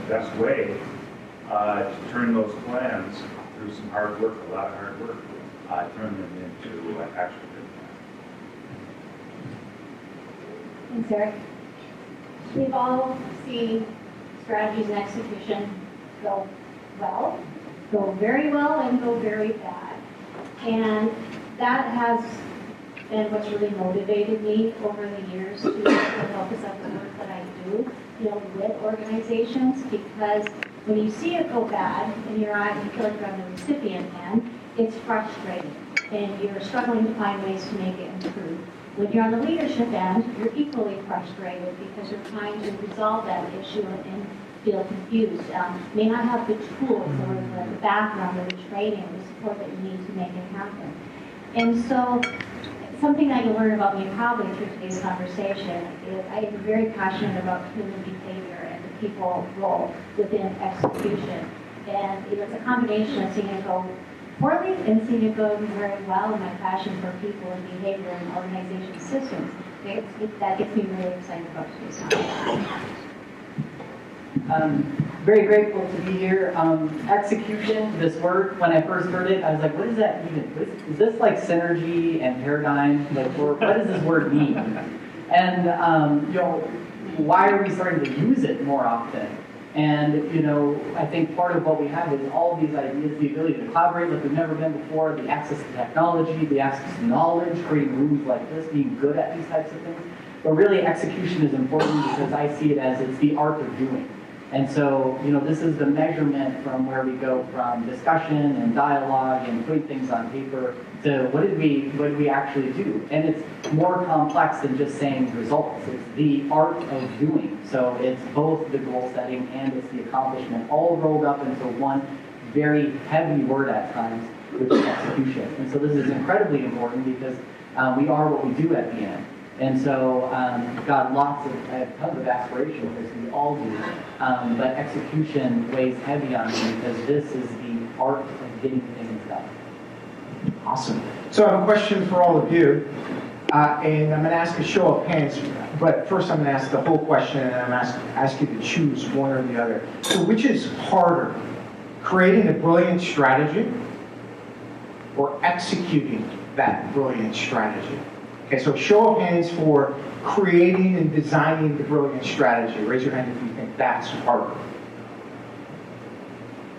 best way to turn those plans through some hard work, a lot of hard work, turn them into actual good plans. Thanks, Eric. We've all seen strategies and execution go well, go very well, and go very bad. And that has been what's really motivated me over the years to the focus of the work that I do, with organizations, because when you see it go bad in your eyes, you feel like you're on the recipient end, it's frustrating, and you're struggling to find ways to make it improve. When you're on the leadership end, you're equally frustrated because you're trying to resolve that issue and feel confused. May not have the tools or the background or the training or the support that you need to make it happen. And so, something that you'll learn about me probably through today's conversation is I am very passionate about human behavior and the people role within execution. And it's a combination of seeing it go poorly and seeing it go very well, and my passion for people and behavior and organization systems. That gets me really excited about today's conversation. Very grateful to be here. Execution, this word, when I first heard it, I was like, what does that even, is this like synergy and paradigm? Like, what does this word mean? And, why are we starting to use it more often? And, I think part of what we have is all these ideas, the ability to collaborate like we've never been before, the access to technology, the access to knowledge, creating rooms like this, being good at these types of things. But really, execution is important because I see it as it's the art of doing. And so, this is the measurement from where we go from discussion and dialogue and putting things on paper to what did we actually do? And it's more complex than just saying results. It's the art of doing. So it's both the goal setting and it's the accomplishment all rolled up into one very heavy word at times, which is execution. And so this is incredibly important because we are what we do at the end. And so I've got tons of aspirations, as we all do, but execution weighs heavy on me because this is the art of getting things done. Awesome. So I have a question for all of you, and I'm going to ask a show of hands, but first I'm going to ask the whole question, and I'm going to ask you to choose one or the other. So which is harder, creating a brilliant strategy or executing that brilliant strategy? Okay, so show of hands for creating and designing the brilliant strategy. Raise your hand if you think that's harder.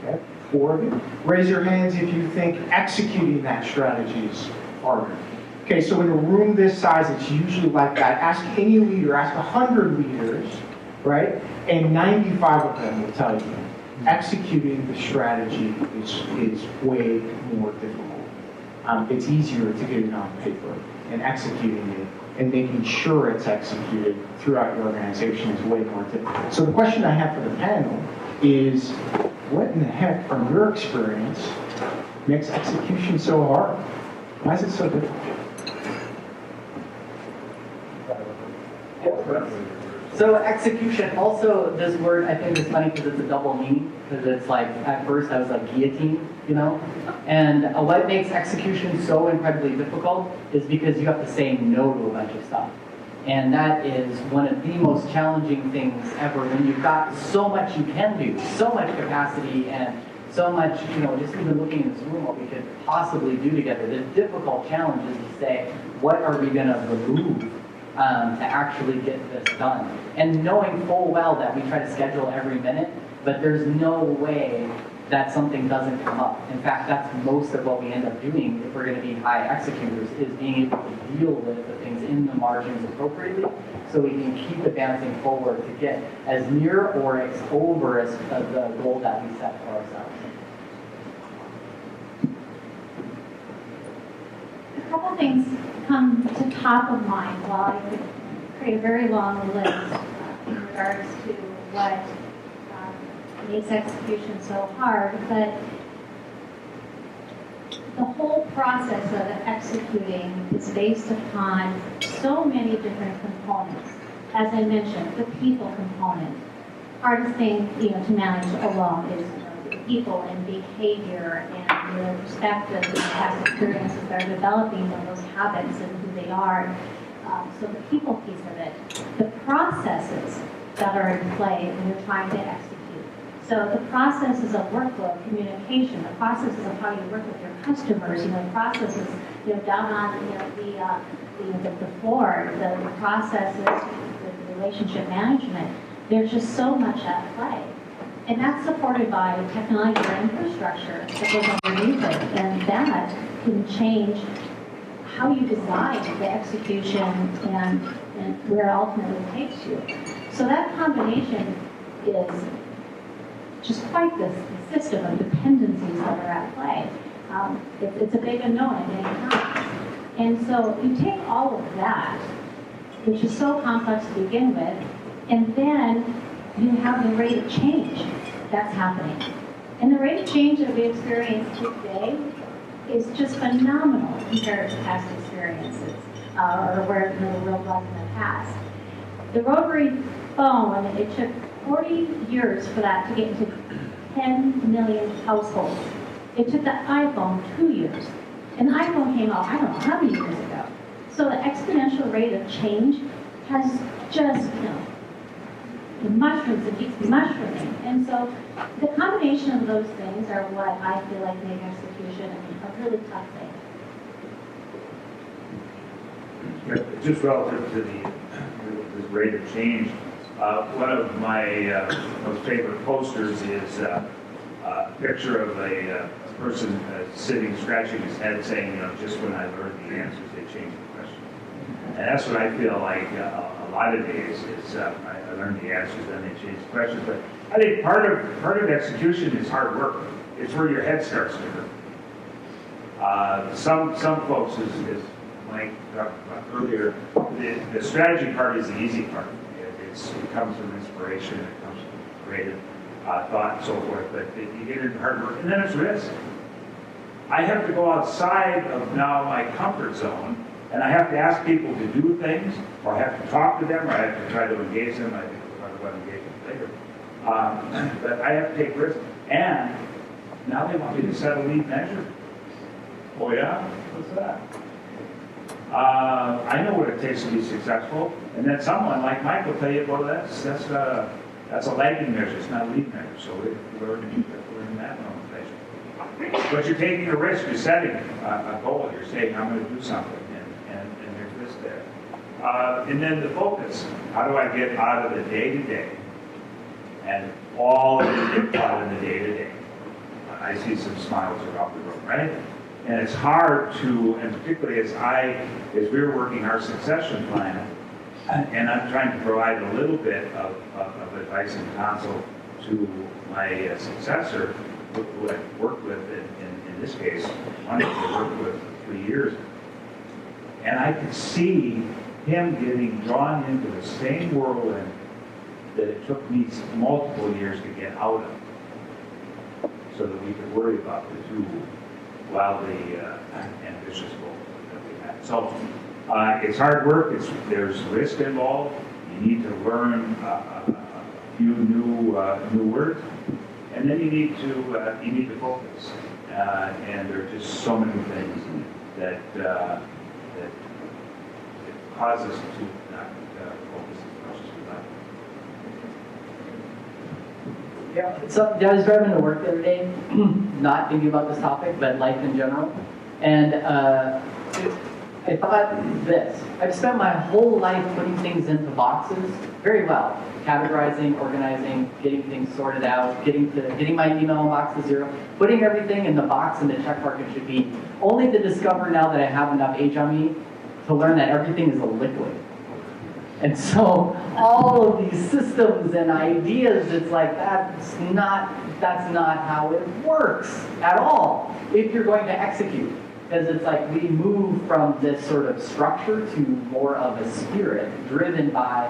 Okay, 4 of you. Raise your hands if you think executing that strategy is harder. Okay, so in a room this size, it's usually like that. Ask any leader, ask 100 leaders, right? And 95 of them will tell you executing the strategy is way more difficult. It's easier to get it on paper, and executing it and making sure it's executed throughout your organization is way more difficult. So the question I have for the panel is, what in the heck, from your experience, makes execution so hard? Why is it so difficult? So execution, also this word I think is funny because it's a double meaning, because it's like, at first I was like guillotine, and what makes execution so incredibly difficult is because you have to say no to a bunch of stuff. And that is one of the most challenging things ever when you've got so much you can do, so much capacity and so much, just even looking in this room, what we could possibly do together. The difficult challenge is to say, what are we going to remove to actually get this done? And knowing full well that we try to schedule every minute, but there's no way that something doesn't come up. In fact, that's most of what we end up doing if we're going to be high executors, is being able to deal with the things in the margins appropriately so we can keep advancing forward to get as near or as over as the goal that we set for ourselves. A couple things come to top of mind while I could create a very long list in regards to what makes execution so hard, but the whole process of executing is based upon so many different components. As I mentioned, the people component. Hardest thing to manage alone is the people and behavior and the perspectives and past experiences that are developing those habits and who they are. So the people piece of it. The processes that are in play when you're trying to execute. So the processes of workflow, communication, the processes of how you work with your customers, the processes, down on, the floor, the processes, the relationship management, there's just so much at play. And that's supported by technology or infrastructure that goes underneath it. And that can change how you design the execution and where it ultimately takes you. So that combination is just quite the system of dependencies that are at play. It's a big unknown at many times. And so you take all of that, which is so complex to begin with, and then you have the rate of change that's happening. And the rate of change that we experience today is just phenomenal compared to past experiences, or where the world was in the past. The rotary phone, it took 40 years for that to get into 10 million households. It took the iPhone 2 years. And the iPhone came out, I don't know how many years ago. So the exponential rate of change has just, the mushrooms, it keeps mushrooming. And so the combination of those things are what I feel like make execution a really tough thing. Just relative to the rate of change, one of my most favorite posters is a picture of a person sitting, scratching his head, saying, just when I learned the answers, they changed the question. And that's what I feel like a lot of days is I learned the answers, then they change the questions. But I think part of execution is hard work. It's where your head starts to hurt. Some folks, as Mike talked about earlier, the strategy part is the easy part. It comes from inspiration, it comes from creative thought and so forth, but you get into hard work, and then it's risk. I have to go outside of now my comfort zone, and I have to ask people to do things, or I have to talk to them, or I have to try to engage them. I think we'll talk about engagement later. But I have to take risks, and now they want me to set a lead measure. Oh yeah? What's that? I know what it takes to be successful, and then someone like Mike will tell you, well, that's a lagging measure, it's not a lead measure, so we're learning that nomenclature. But you're taking a risk, you're setting a goal, you're saying, I'm going to do something, and there's risk there. And then the focus, how do I get out of the day-to-day, and all of it get out of the day-to-day. I see some smiles around the room, right? And it's hard to, and particularly as we're working our succession plan, and I'm trying to provide a little bit of advice and counsel to my successor, who I worked with in this case, one that I worked with for 3 years. And I could see him getting drawn into the same whirlwind that it took me multiple years to get out of, so that we could worry about the two wildly ambitious goals that we had. So it's hard work. There's risk involved. You need to learn a few new words, and then you need to focus. And there are just so many things that cause us to not focus as much as we like. Yeah, so I was driving to work the other day, not thinking about this topic, but life in general. And I thought this. I've spent my whole life putting things into boxes very well. Categorizing, organizing, getting things sorted out, getting my email box to zero, putting everything in the box and the check mark it should be, only to discover now that I have enough age on me to learn that everything is a liquid. And so all of these systems and ideas, it's like that's not how it works at all if you're going to execute. Because it's like we move from this sort of structure to more of a spirit driven by,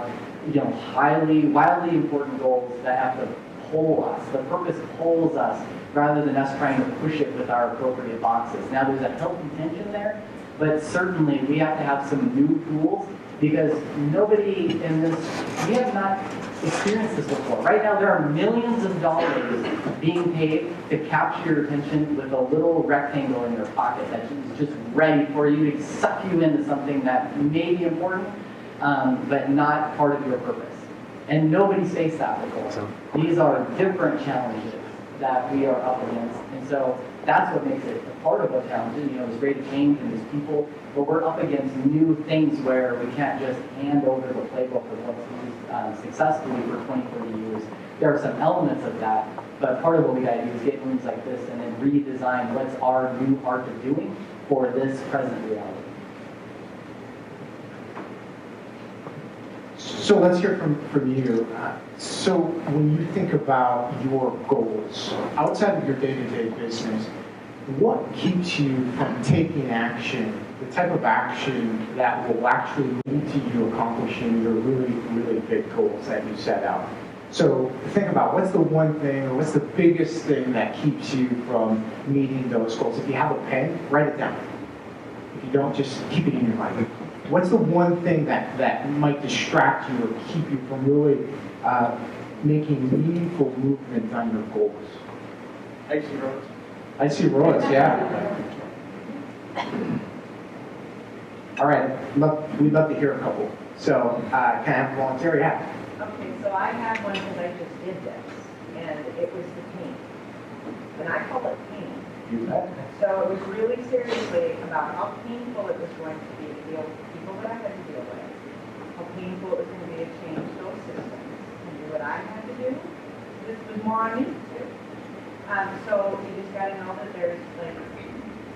wildly important goals that have to pull us. The purpose pulls us rather than us trying to push it with our appropriate boxes. Now there's a healthy tension there, but certainly we have to have some new tools, because nobody in this, we have not experienced this before. Right now there are millions of dollars being paid to capture your attention with a little rectangle in your pocket that is just ready for you to suck you into something that may be important, but not part of your purpose. And nobody's faced that before. These are different challenges that we are up against. And so that's what makes it a part of what's challenging. You know, there's great change and there's people, but we're up against new things where we can't just hand over the playbook of what's used successfully for 20, 30 years. There are some elements of that, but part of what we gotta do is get rooms like this and then redesign what's our new art of doing for this present reality. So let's hear from you. So when you think about your goals, outside of your day-to-day business, what keeps you from taking action, the type of action that will actually lead to you accomplishing your really, really big goals that you set out? So think about what's the one thing or what's the biggest thing that keeps you from meeting those goals. If you have a pen, write it down. If you don't, just keep it in your mind. What's the one thing that might distract you or keep you from really making meaningful movement on your goals? Icy roads. Icy roads, yeah. All right, we'd love to hear a couple. So can I have a volunteer? Yeah. Okay, so I had one because I just did this, and it was the pain. And I call it pain. You bet. So it was really seriously about how painful it was going to be to deal with people that I had to deal with, how painful it was going to be to change those systems and do what I had to do. This was more on me too. So you just got to know that there's like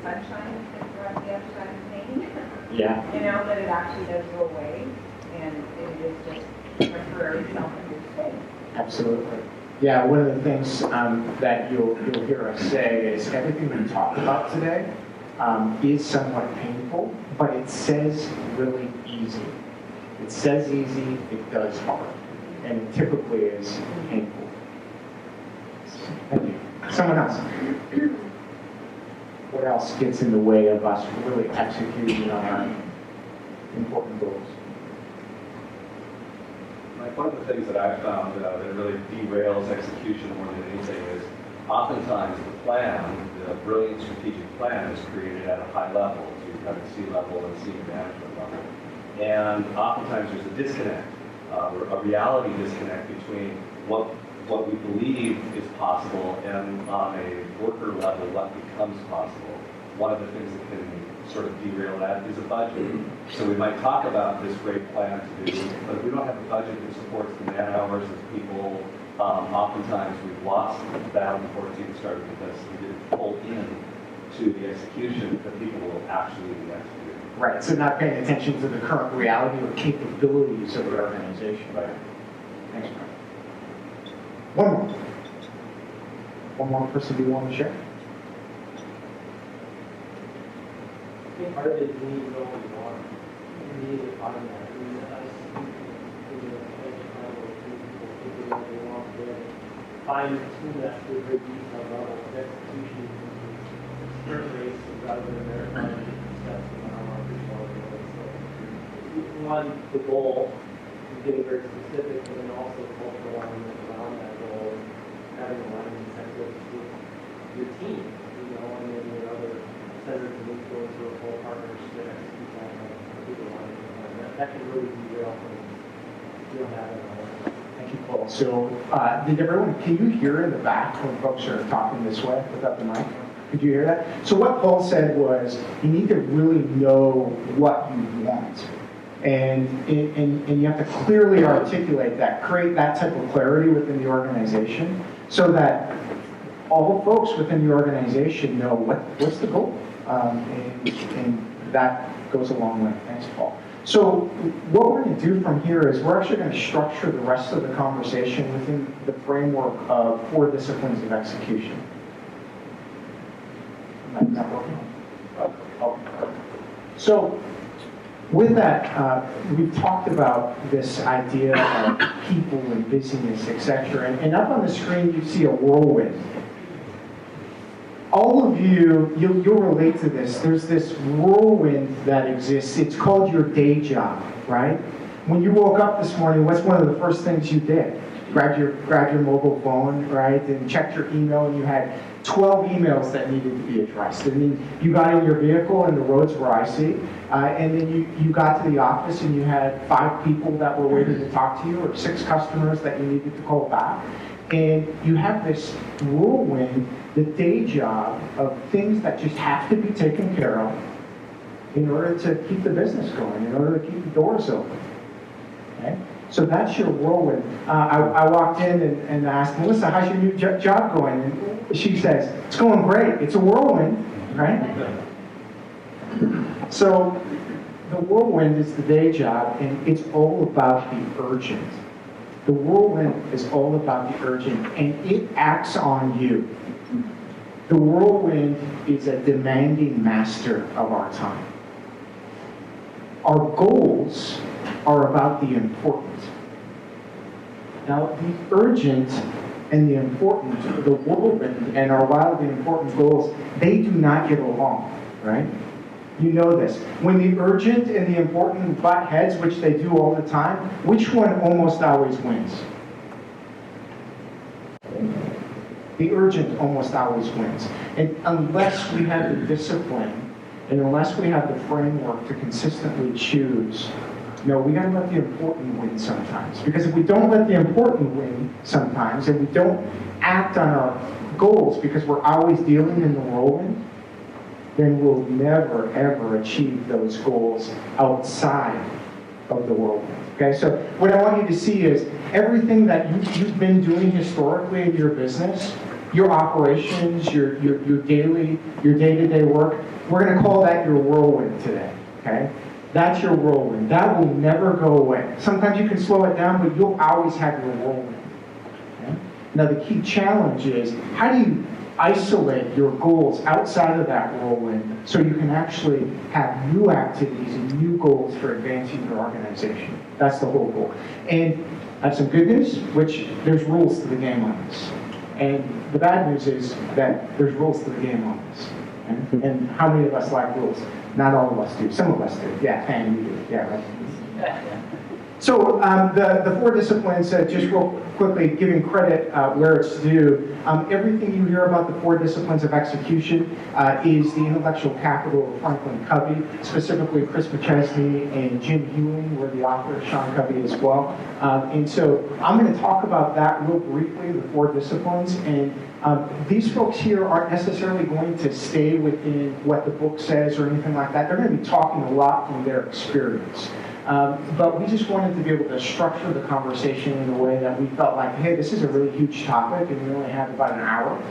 sunshine that's on the other side of pain. Yeah. You know, that it actually does go away, and it is just temporary self-induced pain. Absolutely. Yeah, one of the things that you'll hear us say is everything we talk about today is somewhat painful, but it says really easy. It says easy, it does hard, and it typically is painful. Thank you. Someone else. What else gets in the way of us really executing on our important goals? Like one of the things that I've found that really derails execution more than anything is oftentimes the plan, the brilliant strategic plan, is created at a high level, so you kind of C-level and senior management level. And oftentimes there's a disconnect, a reality disconnect between what we believe is possible and on a worker level what becomes possible. One of the things that can sort of derail that is a budget. So we might talk about this great plan to do, but if we don't have a budget that supports the man hours of people, oftentimes we've lost the battle before it's even started because we didn't pull in to the execution that people will actually be executing. Right, so not paying attention to the current reality or capabilities of the organization. Right. Thanks, Brian. One more. One more person do you want to share? I think part of it is we need to know what we want. We need to find that. We need us to do what they want to find a tool that's to a very detailed level of execution, sprint races rather than marathon steps in our market. So one, the goal is getting very specific, but then also cultural alignment around that goal, and having alignment incentives with your team, you know, and then your other centers of influence or whole partners to execute that particular alignment. That can really be real when you don't have it all. Thank you, Paul. So, can you hear in the back when folks are talking this way without the mic? Could you hear that? So what Paul said was, you need to really know what you want. And you have to clearly articulate that, create that type of clarity within the organization so that all folks within the organization know what's the goal. And that goes a long way. Thanks, Paul. So what we're going to do from here is we're actually going to structure the rest of the conversation within the framework of 4 disciplines of execution. Not working? Oh. So with that, we've talked about this idea of people and busyness, etc. And up on the screen, you see a whirlwind. All of you'll relate to this. There's this whirlwind that exists. It's called your day job, right? When you woke up this morning, what's one of the first things you did? grabbed your mobile phone, right, and checked your email, and you had 12 emails that needed to be addressed. And then you got in your vehicle, and the roads were icy, and then you got to the office, and you had 5 people that were waiting to talk to you, or 6 customers that you needed to call back. And you have this whirlwind, the day job of things that just have to be taken care of in order to keep the business going, in order to keep the doors open. Okay? So that's your whirlwind. I walked in and asked, Melissa, how's your new job going? And she says, it's going great. It's a whirlwind, right? So the whirlwind is the day job, and it's all about the urgent. The whirlwind is all about the urgent, and it acts on you. The whirlwind is a demanding master of our time. Our goals are about the important. Now, the urgent and the important, the whirlwind and our wildly important goals, they do not get along, right? You know this. When the urgent and the important butt heads, which they do all the time, which one almost always wins? The urgent almost always wins. And unless we have the discipline, and unless we have the framework to consistently choose, no, we gotta let the important win sometimes. Because if we don't let the important win sometimes, and we don't act on our goals because we're always dealing in the whirlwind, then we'll never, ever achieve those goals outside of the whirlwind. Okay, so what I want you to see is everything that you've been doing historically in your business, your operations, your day-to-day work, we're going to call that your whirlwind today. Okay, that's your whirlwind. That will never go away. Sometimes you can slow it down, but you'll always have your whirlwind. Okay? Now the key challenge is how do you isolate your goals outside of that whirlwind so you can actually have new activities and new goals for advancing your organization. That's the whole goal. And I have some good news, which there's rules to the game on this. And the bad news is that there's rules to the game on this. Okay? And how many of us like rules? Not all of us do. Some of us do. Yeah, Pam, you do. Yeah, right. So the 4 disciplines, just real quickly, giving credit where it's due, everything you hear about the 4 disciplines of execution is the intellectual capital of Franklin Covey, specifically Chris McChesney and Jim Hewing were the authors, Sean Covey as well. And so I'm going to talk about that real briefly, the 4 disciplines. And these folks here aren't necessarily going to stay within what the book says or anything like that. They're going to be talking a lot from their experience. But we just wanted to be able to structure the conversation in a way that we felt like, hey, this is a really huge topic, and we only have about an hour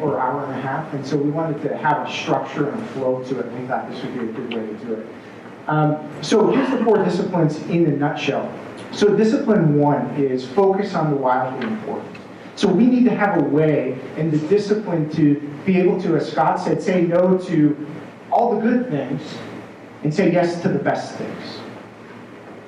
or hour and a half, and so we wanted to have a structure and a flow to it, and we thought this would be a good way to do it. So here's the 4 disciplines in a nutshell. So discipline 1 is focus on the wildly important. So we need to have a way in the discipline to be able to, as Scott said, say no to all the good things and say yes to the best things.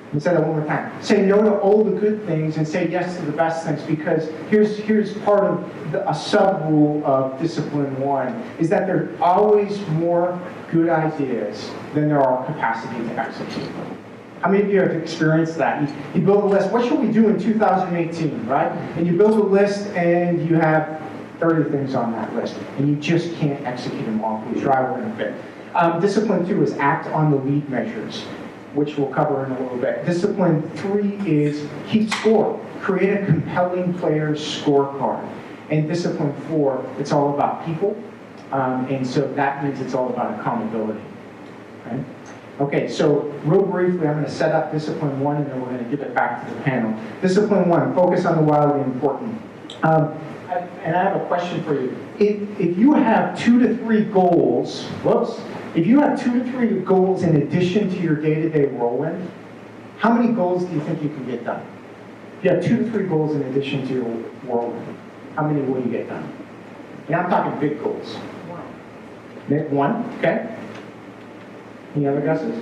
Let me say that one more time. Say no to all the good things and say yes to the best things, because here's part of a sub-rule of discipline 1, is that there are always more good ideas than there are capacity to execute. How many of you have experienced that? You build a list, what should we do in 2018, right? And you build a list and you have 30 things on that list, and you just can't execute them all because you're out in a bit. Discipline 2 is act on the lead measures, which we'll cover in a little bit. Discipline 3 is keep score. Create a compelling player's scorecard. And discipline 4, it's all about people. And so that means it's all about accountability. Right? Okay, so real briefly, I'm going to set up discipline 1, and then we're going to give it back to the panel. Discipline 1, focus on the wildly important. And I have a question for you. If you have 2 to 3 goals, if you have 2 to 3 goals in addition to your day-to-day whirlwind, how many goals do you think you can get done? If you have 2 to 3 goals in addition to your whirlwind, how many will you get done? And I'm talking big goals. 1, okay? Any other guesses?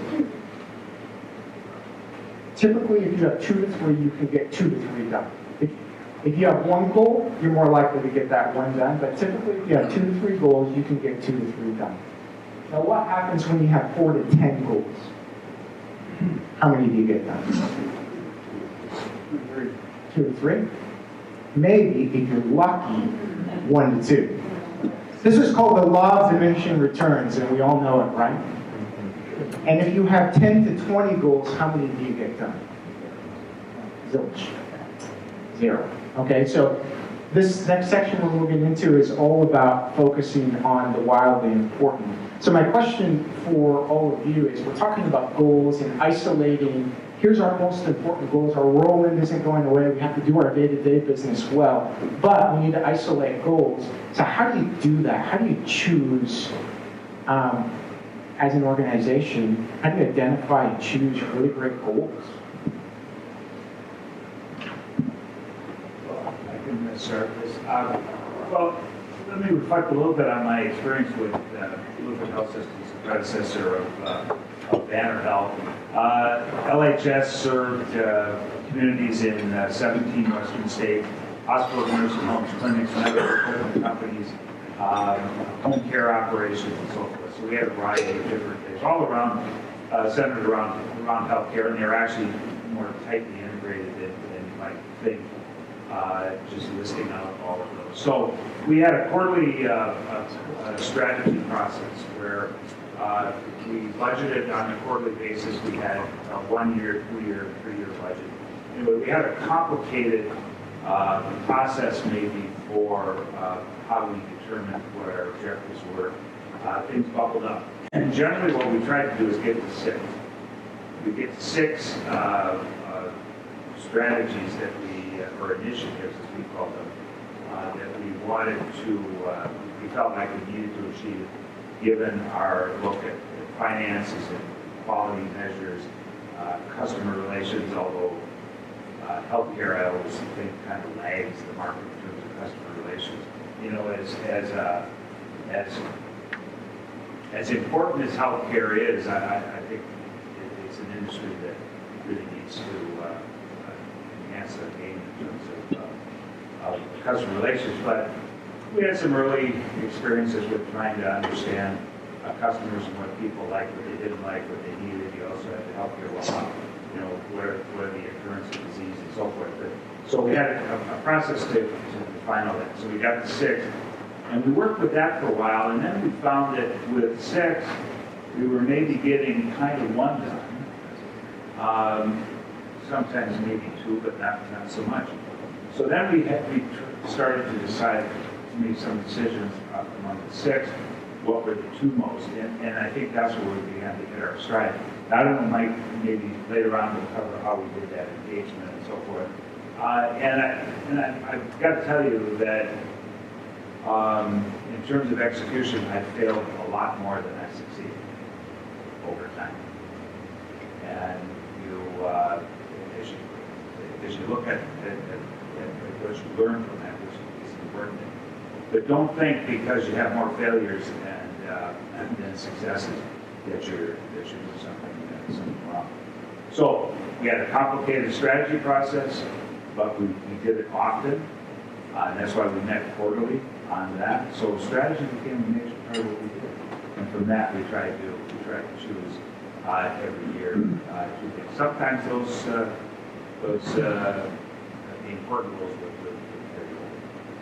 Typically, if you have 2 to 3, you can get 2 to 3 done. If you have 1 goal, you're more likely to get that 1 done. But typically, if you have 2 to 3 goals, you can get 2 to 3 done. Now, what happens when you have 4 to 10 goals? How many do you get done? 2 to 3. maybe, if you're lucky, 1 to 2. This is called the law of diminishing returns, and we all know it, right? And if you have 10 to 20 goals, how many do you get done? Zilch. 0. Okay, so this next section we're moving into is all about focusing on the wildly important. So my question for all of you is, we're talking about goals and isolating, here's our most important goals, our whirlwind isn't going away, we have to do our day-to-day business well, but we need to isolate goals. So how do you do that? How do you choose, as an organization, how do you identify and choose really great goals? Well, I can start this. Well, let me reflect a little bit on my experience with Lutheran Health Systems, the predecessor of Banner Health. LHS served communities in 17 Western states, hospitals, nursing homes, clinics, medical equipment companies, home care operations, and so forth. So we had a variety of different things, all around, centered around healthcare, and they're actually more tightly integrated than you might think. Just listing out all of those. So we had a quarterly strategy process where we budgeted on a quarterly basis. We had a 1 year, 2 year, 3 year budget. Anyway, we had a complicated process maybe for how we determined what our objectives were. Things bubbled up. And generally what we tried to do is get to 6. We get to 6 strategies that or initiatives, as we call them, that we wanted to, we felt like we needed to achieve, given our look at finances and quality measures, customer relations, although healthcare, I always think, kind of lags the market in terms of customer relations. You know, as important as healthcare is, I think it's an industry that really needs to enhance their game in terms of customer relations. But we had some early experiences with trying to understand customers and what people liked, what they didn't like, what they needed. You also had to help your well, you know, what are the occurrence of disease and so forth. But, so we had a process to define all that. So we got to 6, and we worked with that for a while, and then we found that with 6, we were maybe getting kind of 1 done. Sometimes maybe 2, but not so much. So then we started to decide to make some decisions among the 6, what were the 2 most, and I think that's where we began to hit our stride. I don't know, Mike, maybe later on we'll cover how we did that engagement and so forth. And I've got to tell you that in terms of execution, I failed a lot more than I succeeded over time. And as you look at what you learn from that, which is important. But don't think because you have more failures and successes that you're doing something wrong. So we had a complicated strategy process, but we did it often, and that's why we met quarterly on that. So strategy became a major part of what we did, and from that we tried to choose every year 2 things. Sometimes those the important goals with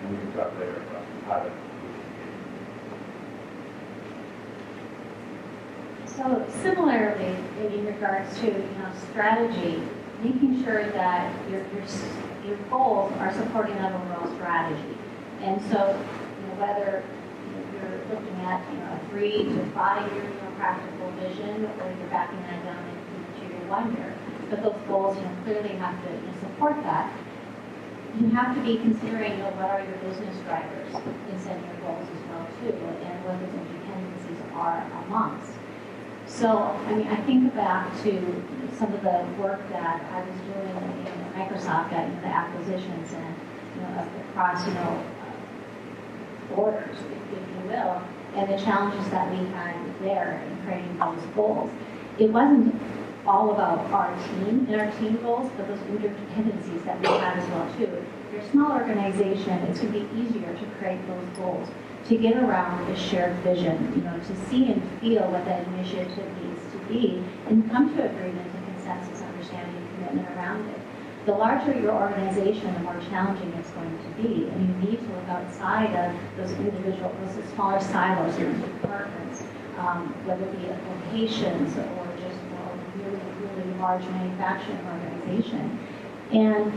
and we can talk later about how to. So similarly, in regards to strategy, making sure that your goals are supporting that overall strategy. And so whether you're looking at a 3 to 5 year practical vision, or you're backing that down into your 1 year, but those goals clearly have to support that. You have to be considering what are your business drivers in setting your goals as well too, and what the dependencies are amongst. So, I think back to some of the work that I was doing in Microsoft at the acquisitions and across borders, if you will, and the challenges that we had there in creating those goals. It wasn't all about our team and our team goals, but those interdependencies that we had as well too. If you're a small organization, it's going to be easier to create those goals, to get around a shared vision, to see and feel what that initiative needs to be, and come to agreement and consensus, understanding, and commitment around it. the larger your organization, the more challenging it's going to be. And you need to look outside of those individual, those smaller silos or departments, whether it be locations or just a really, really large manufacturing organization. And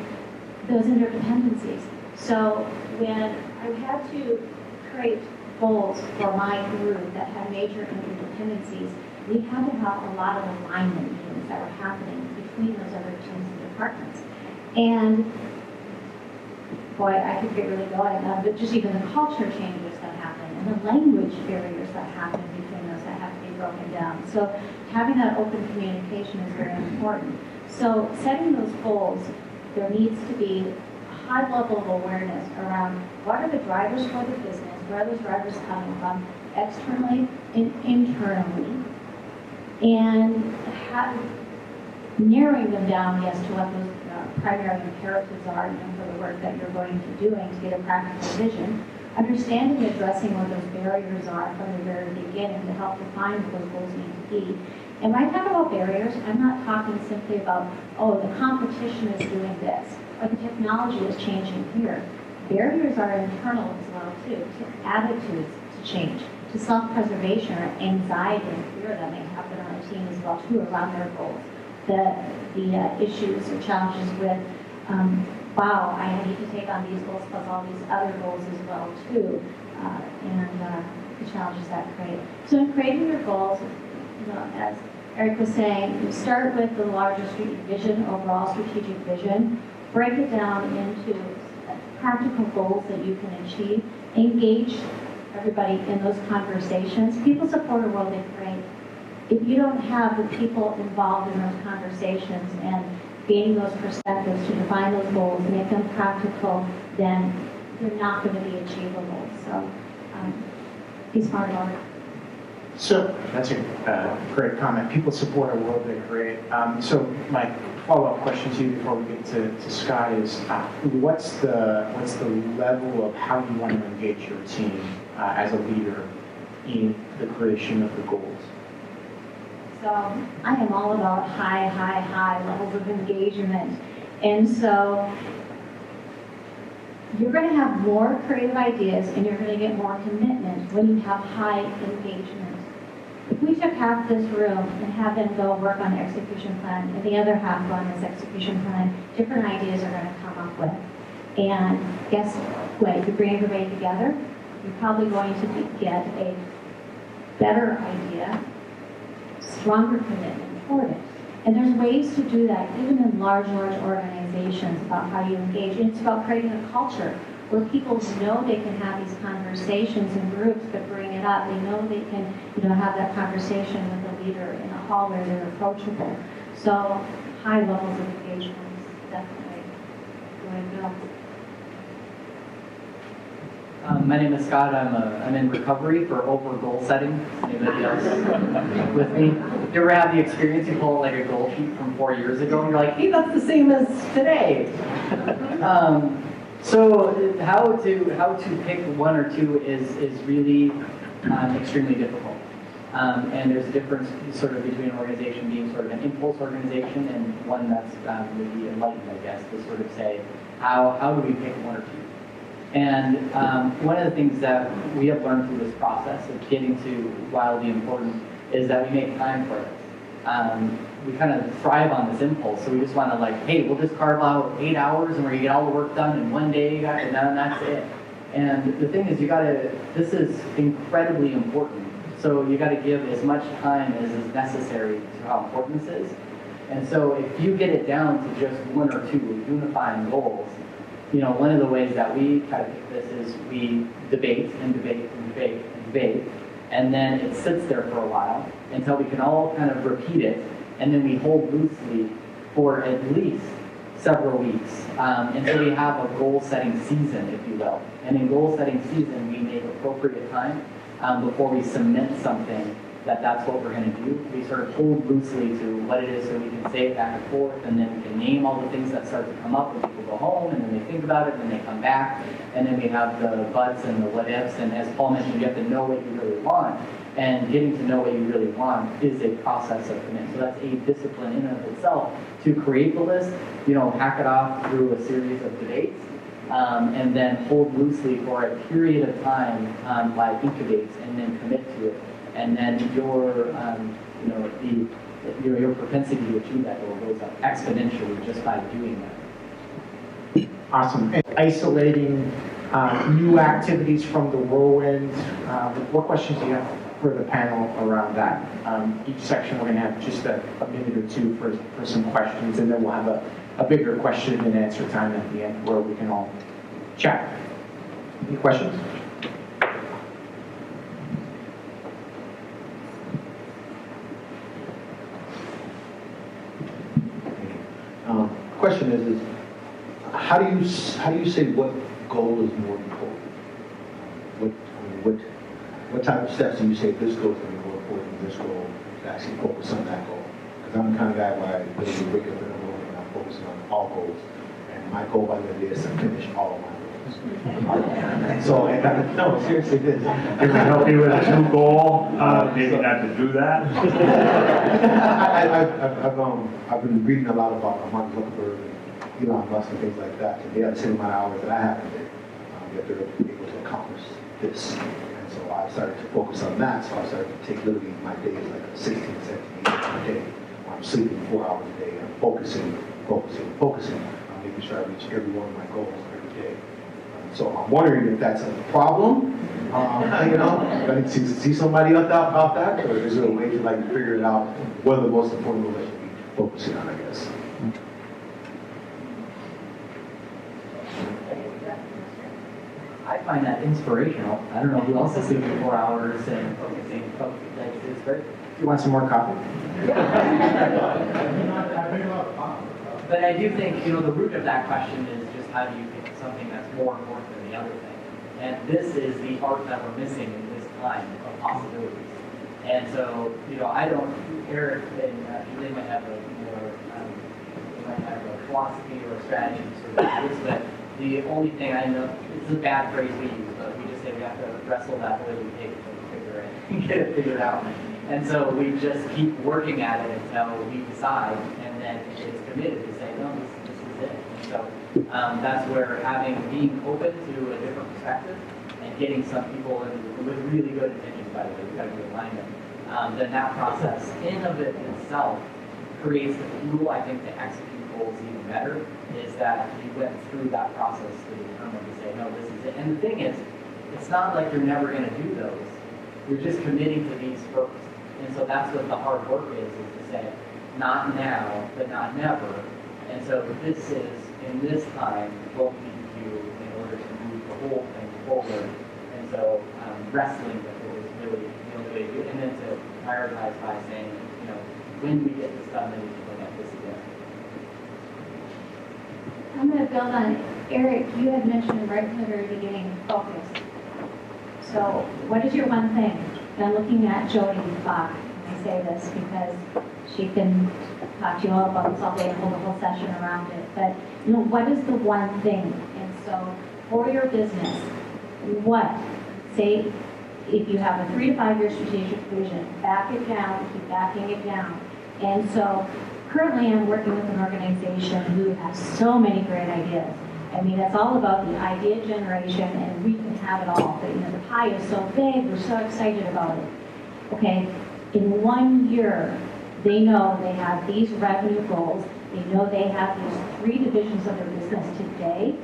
those interdependencies. So when I had to create goals for my group that had major interdependencies, we had to have a lot of alignment meetings that were happening between those other teams and departments. And boy, I could get really going, but just even the culture changes that happen and the language barriers that happen between those that have to be broken down. So having that open communication is very important. So setting those goals, there needs to be a high level of awareness around what are the drivers for the business, where are those drivers coming from, externally and internally, and narrowing them down, yes, to what those primary imperatives are for the work that you're going to be doing to get a practical vision, understanding and addressing what those barriers are from the very beginning to help define what those goals need to be. And when I talk about barriers, I'm not talking simply about, oh, the competition is doing this, or the technology is changing here. Barriers are internal as well, too, to attitudes to change, to self-preservation or anxiety and fear that may happen on a team as well, too, around their goals. The issues or challenges with, wow, I need to take on these goals plus all these other goals as well, too, and the challenges that create. So in creating your goals, you know, as Eric was saying, you start with the larger strategic vision, overall strategic vision, break it down into practical goals that you can achieve, engage everybody in those conversations. People support a world they create. If you don't have the people involved in those conversations and gaining those perspectives to define those goals and make them practical, then they're not going to be achievable. So be smart about it. So that's a great comment. People support a world they create. So my follow-up question to you before we get to Scott is, what's the level of how you want to engage your team as a leader in the creation of the goals? So I am all about high levels of engagement. And so you're going to have more creative ideas and you're going to get more commitment when you have high engagement. If we took half this room and have them go work on the execution plan and the other half go on this execution plan, different ideas are going to come up with. And guess what? If you bring everybody together, you're probably going to get a better idea, stronger commitment toward it. And there's ways to do that, even in large organizations, about how you engage. And it's about creating a culture where people know they can have these conversations in groups, but bring it up. They know they can, have that conversation with the leader in a hall where they're approachable. So high levels of engagement is definitely the way to go. My name is Scott. I'm in recovery for over goal setting. Anybody else with me? You ever have the experience you pull like a goal sheet from 4 years ago and you're like, hey, that's the same as today. So how to pick one or two is really extremely difficult. And there's a difference sort of between an organization being sort of an impulse organization and one that's really enlightened, I guess, to sort of say, how do we pick one or two? And one of the things that we have learned through this process of getting to wildly important is that we make time for it. We kind of thrive on this impulse, so we just want to hey, we'll just carve out 8 hours and we're gonna get all the work done in one day, and then that's it. And the thing is, this is incredibly important. So you gotta give as much time as is necessary to how important this is. And so if you get it down to just one or two unifying goals, one of the ways that we try to pick this is we debate and debate and debate and debate, and then it sits there for a while until we can all kind of repeat it, and then we hold loosely for at least several weeks until we have a goal-setting season, if you will. And in goal-setting season, we make appropriate time before we submit something that's what we're going to do. We sort of hold loosely to what it is so we can say it back and forth, and then we can name all the things that start to come up when people go home, and then they think about it, and then they come back, and then we have the buts and the what ifs, and as Paul mentioned, you have to know what you really want. And getting to know what you really want is a process of commitment. So that's a discipline in and of itself to create the list, hack it off through a series of debates, and then hold loosely for a period of time by incubates, and then commit to it. And then your propensity to achieve that goal goes up exponentially just by doing that. Awesome. And isolating new activities from the whirlwind. What questions do you have for the panel around that? Each section we're going to have just a minute or two for some questions, and then we'll have a bigger question and answer time at the end where we can all chat. Any questions? Question is how do you say what goal is more important? What type of steps do you say this goal is going to be more important than this goal to actually focus on that goal? Because I'm the kind of guy where I literally wake up in the morning and I'm focusing on all goals. And my goal by the end of the day is to finish all of my goals. So, no, seriously, it is. Can we help you with a new goal? Maybe not to do that? I've been reading a lot about Mark Zuckerberg and Elon Musk and things like that, and they have the same amount of hours that I have today, yet they're able to accomplish this. And so I started to focus on that, so I started to take literally my days like 16, 17 hours a day. I'm sleeping 4 hours a day, I'm focusing. I'm making sure I reach every one of my goals every day. So I'm wondering if that's a problem, do I need to see somebody about that, or is there a way to figure it out what are the most important goals I should be focusing on, I guess? I find that inspirational. I don't know who else is sleeping 4 hours and focusing. It's great. You want some more coffee? But I do think, the root of that question is just how do you pick something that's more important than the other thing? And this is the art that we're missing in this time of possibilities. And so, Eric and Julie might have a philosophy or a strategy sort of this, but the only thing I know, it's a bad phrase we use, but we just say we have to wrestle that living pig to figure it, get it figured out. And so we just keep working at it until we decide, and then it's committed to say, no, this is it. And so that's where being open to a different perspective and getting some people with really good intentions, by the way, we've got a good alignment, then that process in of it itself creates the fuel, I think, to execute goals even better, is that you went through that process to determine to say, no, this is it. And the thing is, it's not like you're never going to do those. You're just committing to these first. And so that's what the hard work is to say, not now, but not never. And so this is, in this time, what we need to do in order to move the whole thing forward. And so wrestling with it is really the only way to do it. And then to prioritize by saying, when we get this done, then we can look at this again. I'm going to build on Eric. You had mentioned right from the very beginning, focus. So what is your one thing? And I'm looking at Jody Bach, and I say this because she can talk to you all about this all day and hold a whole session around it. But, what is the one thing? And so for your business, say if you have a 3 to 5 year strategic vision, back it down, keep backing it down. And so currently I'm working with an organization who has so many great ideas. I mean, it's all about the idea generation, and we can have it all. But, the pie is so big, we're so excited about it. Okay, in 1 year, they know they have these revenue goals. They know they have these 3 divisions of their business today.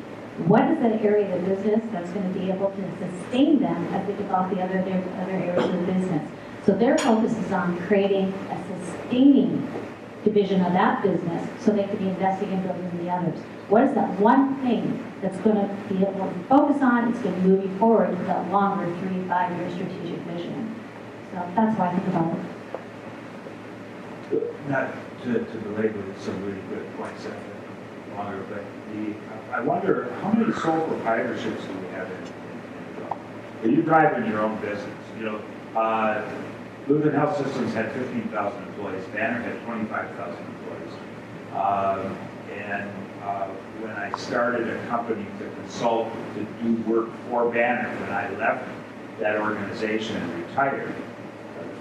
What is that area of the business that's going to be able to sustain them as they develop the other areas of the business? So their focus is on creating a sustaining division of that business so they can be investing in building the others. What is that one thing that's going to be able to focus on? It's going to move you forward to that longer 3 to 5 year strategic vision. So that's what I think about it. Not to belabor some really good points longer, but I wonder how many sole proprietorships do we have in you drive in your own business? Lutheran Health Systems had 15,000 employees. Banner had 25,000 employees. When I started a company to consult, to do work for Banner, when I left that organization and retired,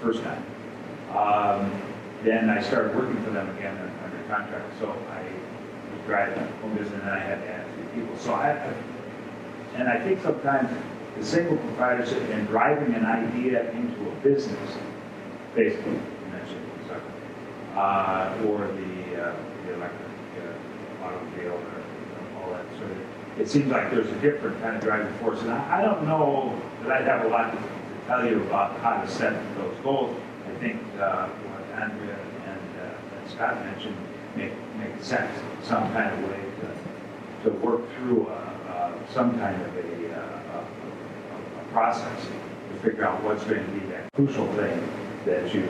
first time. Then I started working for them again under contract, so I was driving home business, and then I had to add 3 people. So and I think sometimes the single proprietorship and driving an idea into a business, Facebook, you mentioned, or the electric automobile, or all that sort of. It seems like there's a different kind of driving force, and I don't know that I'd have a lot to tell you about how to set those goals. I think what Andrea and Scott mentioned make sense, some kind of way to work through some kind of a process to figure out what's going to be that crucial thing that you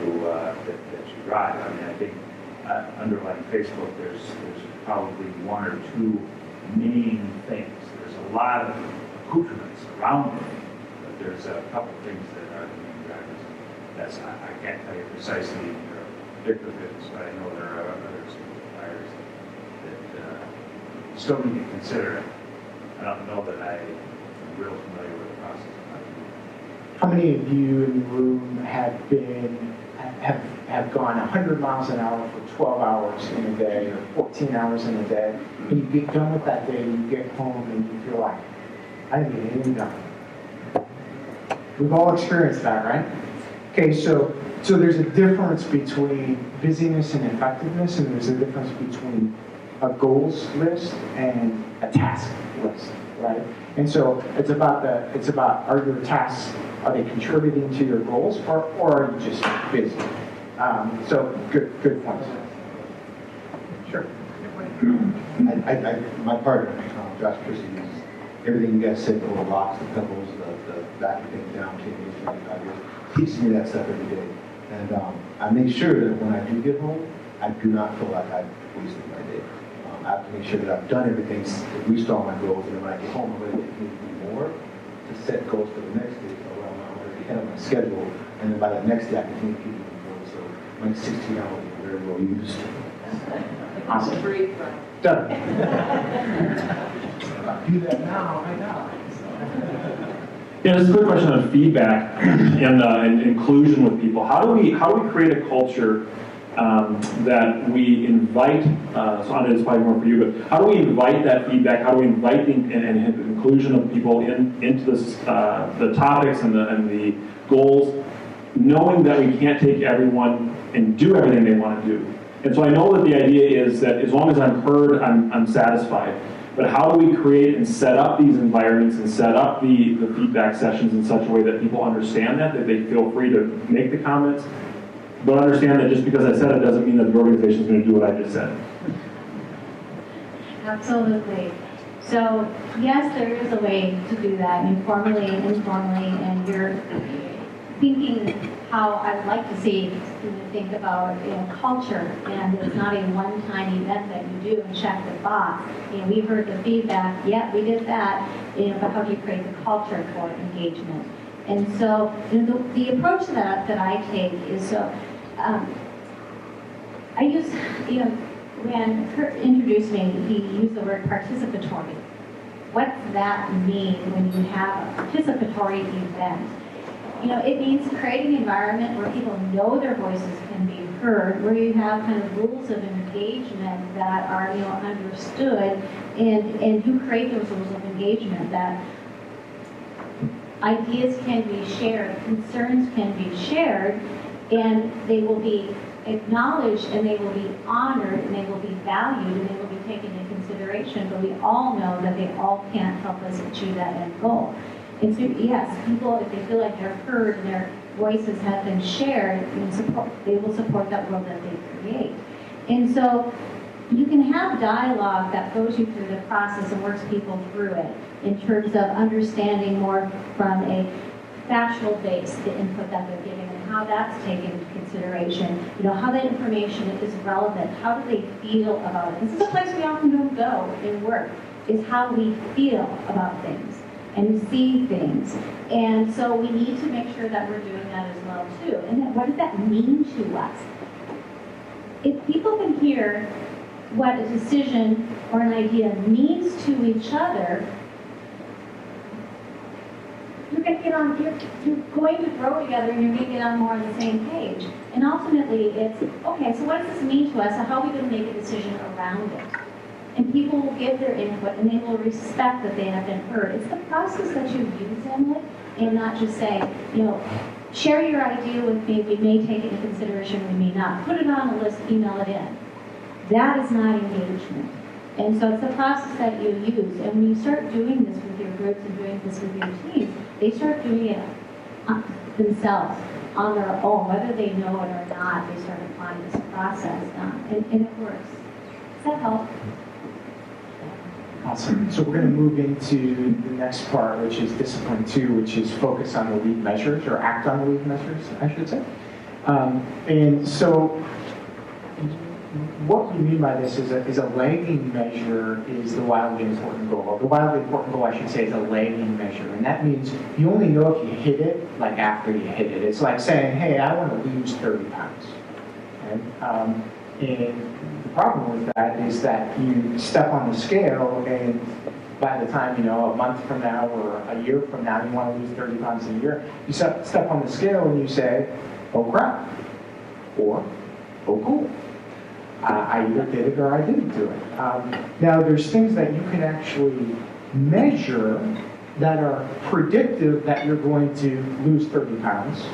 drive. I mean, I think underlying Facebook, there's probably 1 or 2 main things. There's a lot of accoutrements around it, but there's a couple things that are the main drivers. I can't tell you precisely your particular business, but I know there are other suppliers that still need to consider it. I don't know that I'm real familiar with the process. How many of you in the room have gone 100 miles an hour for 12 hours in a day or 14 hours in a day, and you get done with that day, you get home and you feel like, I didn't get anything done. We've all experienced that, right? Okay, so there's a difference between busyness and effectiveness, and there's a difference between a goals list and a task list, right? And so it's about are your tasks, are they contributing to your goals, or are you just busy? So good points. Sure. My partner, Josh Christie, is everything you guys said, the rocks, the pebbles, the backing things down 10 years, 25 years, teaches me that stuff every day. And I make sure that when I do get home, I do not feel like I've wasted my day. I have to make sure that I've done everything, reached all my goals, and then when I get home, I'm ready to do more, to set goals for the next day. So I'm already ahead of my schedule, and then by the next day, I can keep moving forward. So my 16 hours is very well used. Awesome. Breathe from. Done. Do that now, right now. Yeah, this is a quick question on feedback and inclusion with people. How do we create a culture that we invite? So Anna, it's probably more for you, but how do we invite that feedback? How do we invite the inclusion of people into this, the topics and the goals, knowing that we can't take everyone and do everything they want to do? And so I know that the idea is that as long as I'm heard, I'm satisfied. But how do we create and set up these environments and set up the feedback sessions in such a way that people understand that they feel free to make the comments, but understand that just because I said it doesn't mean that the organization is going to do what I just said? Absolutely. So yes, there is a way to do that informally and informally, and you're thinking how I'd like to see you think about culture, and it's not a one-time event that you do and check the box. We heard the feedback, yeah, we did that, but how do you create the culture for engagement? And so the approach that I take is I use, when Kurt introduced me, he used the word participatory. What's that mean when you have a participatory event? It means creating an environment where people know their voices can be heard, where you have kind of rules of engagement that are, understood, and you create those rules of engagement that ideas can be shared, concerns can be shared, and they will be acknowledged, and they will be honored, and they will be valued, and they will be taken into consideration, but we all know that they all can't help us achieve that end goal. And so, yes, people, if they feel like they're heard and their voices have been shared, they will support that world that they create. And so you can have dialogue that goes you through the process and works people through it in terms of understanding more from a factual base, the input that they're giving and how that's taken into consideration, how that information is relevant, how do they feel about it. This is a place we often don't go in work, is how we feel about things and see things. And so we need to make sure that we're doing that as well too. And then what does that mean to us? If people can hear what a decision or an idea means to each other, you're going to get on, you're going to grow together and you're going to get on more on the same page. And ultimately, it's, okay, so what does this mean to us? And how are we going to make a decision around it? And people will give their input and they will respect that they have been heard. It's the process that you use, Emily, and not just say, share your idea with me. We may take it into consideration, we may not. Put it on a list, email it in. That is not engagement. And so it's the process that you use. And when you start doing this with your groups and doing this with your teams, they start doing it themselves on their own. Whether they know it or not, they start applying this process. And it works. Does that help? Awesome. So we're going to move into the next part, which is discipline 2, which is focus on the lead measures, or act on the lead measures, I should say. And so what we mean by this is a lagging measure is the wildly important goal. The wildly important goal, I should say, is a lagging measure. And that means you only know if you hit it, like after you hit it. It's like saying, hey, I want to lose 30 pounds. Okay? And the problem with that is that you step on the scale, and by the time, a month from now or a year from now, you want to lose 30 pounds a year, you step on the scale and you say, oh crap, or oh cool. I either did it or I didn't do it. Now, there's things that you can actually measure that are predictive that you're going to lose 30 pounds.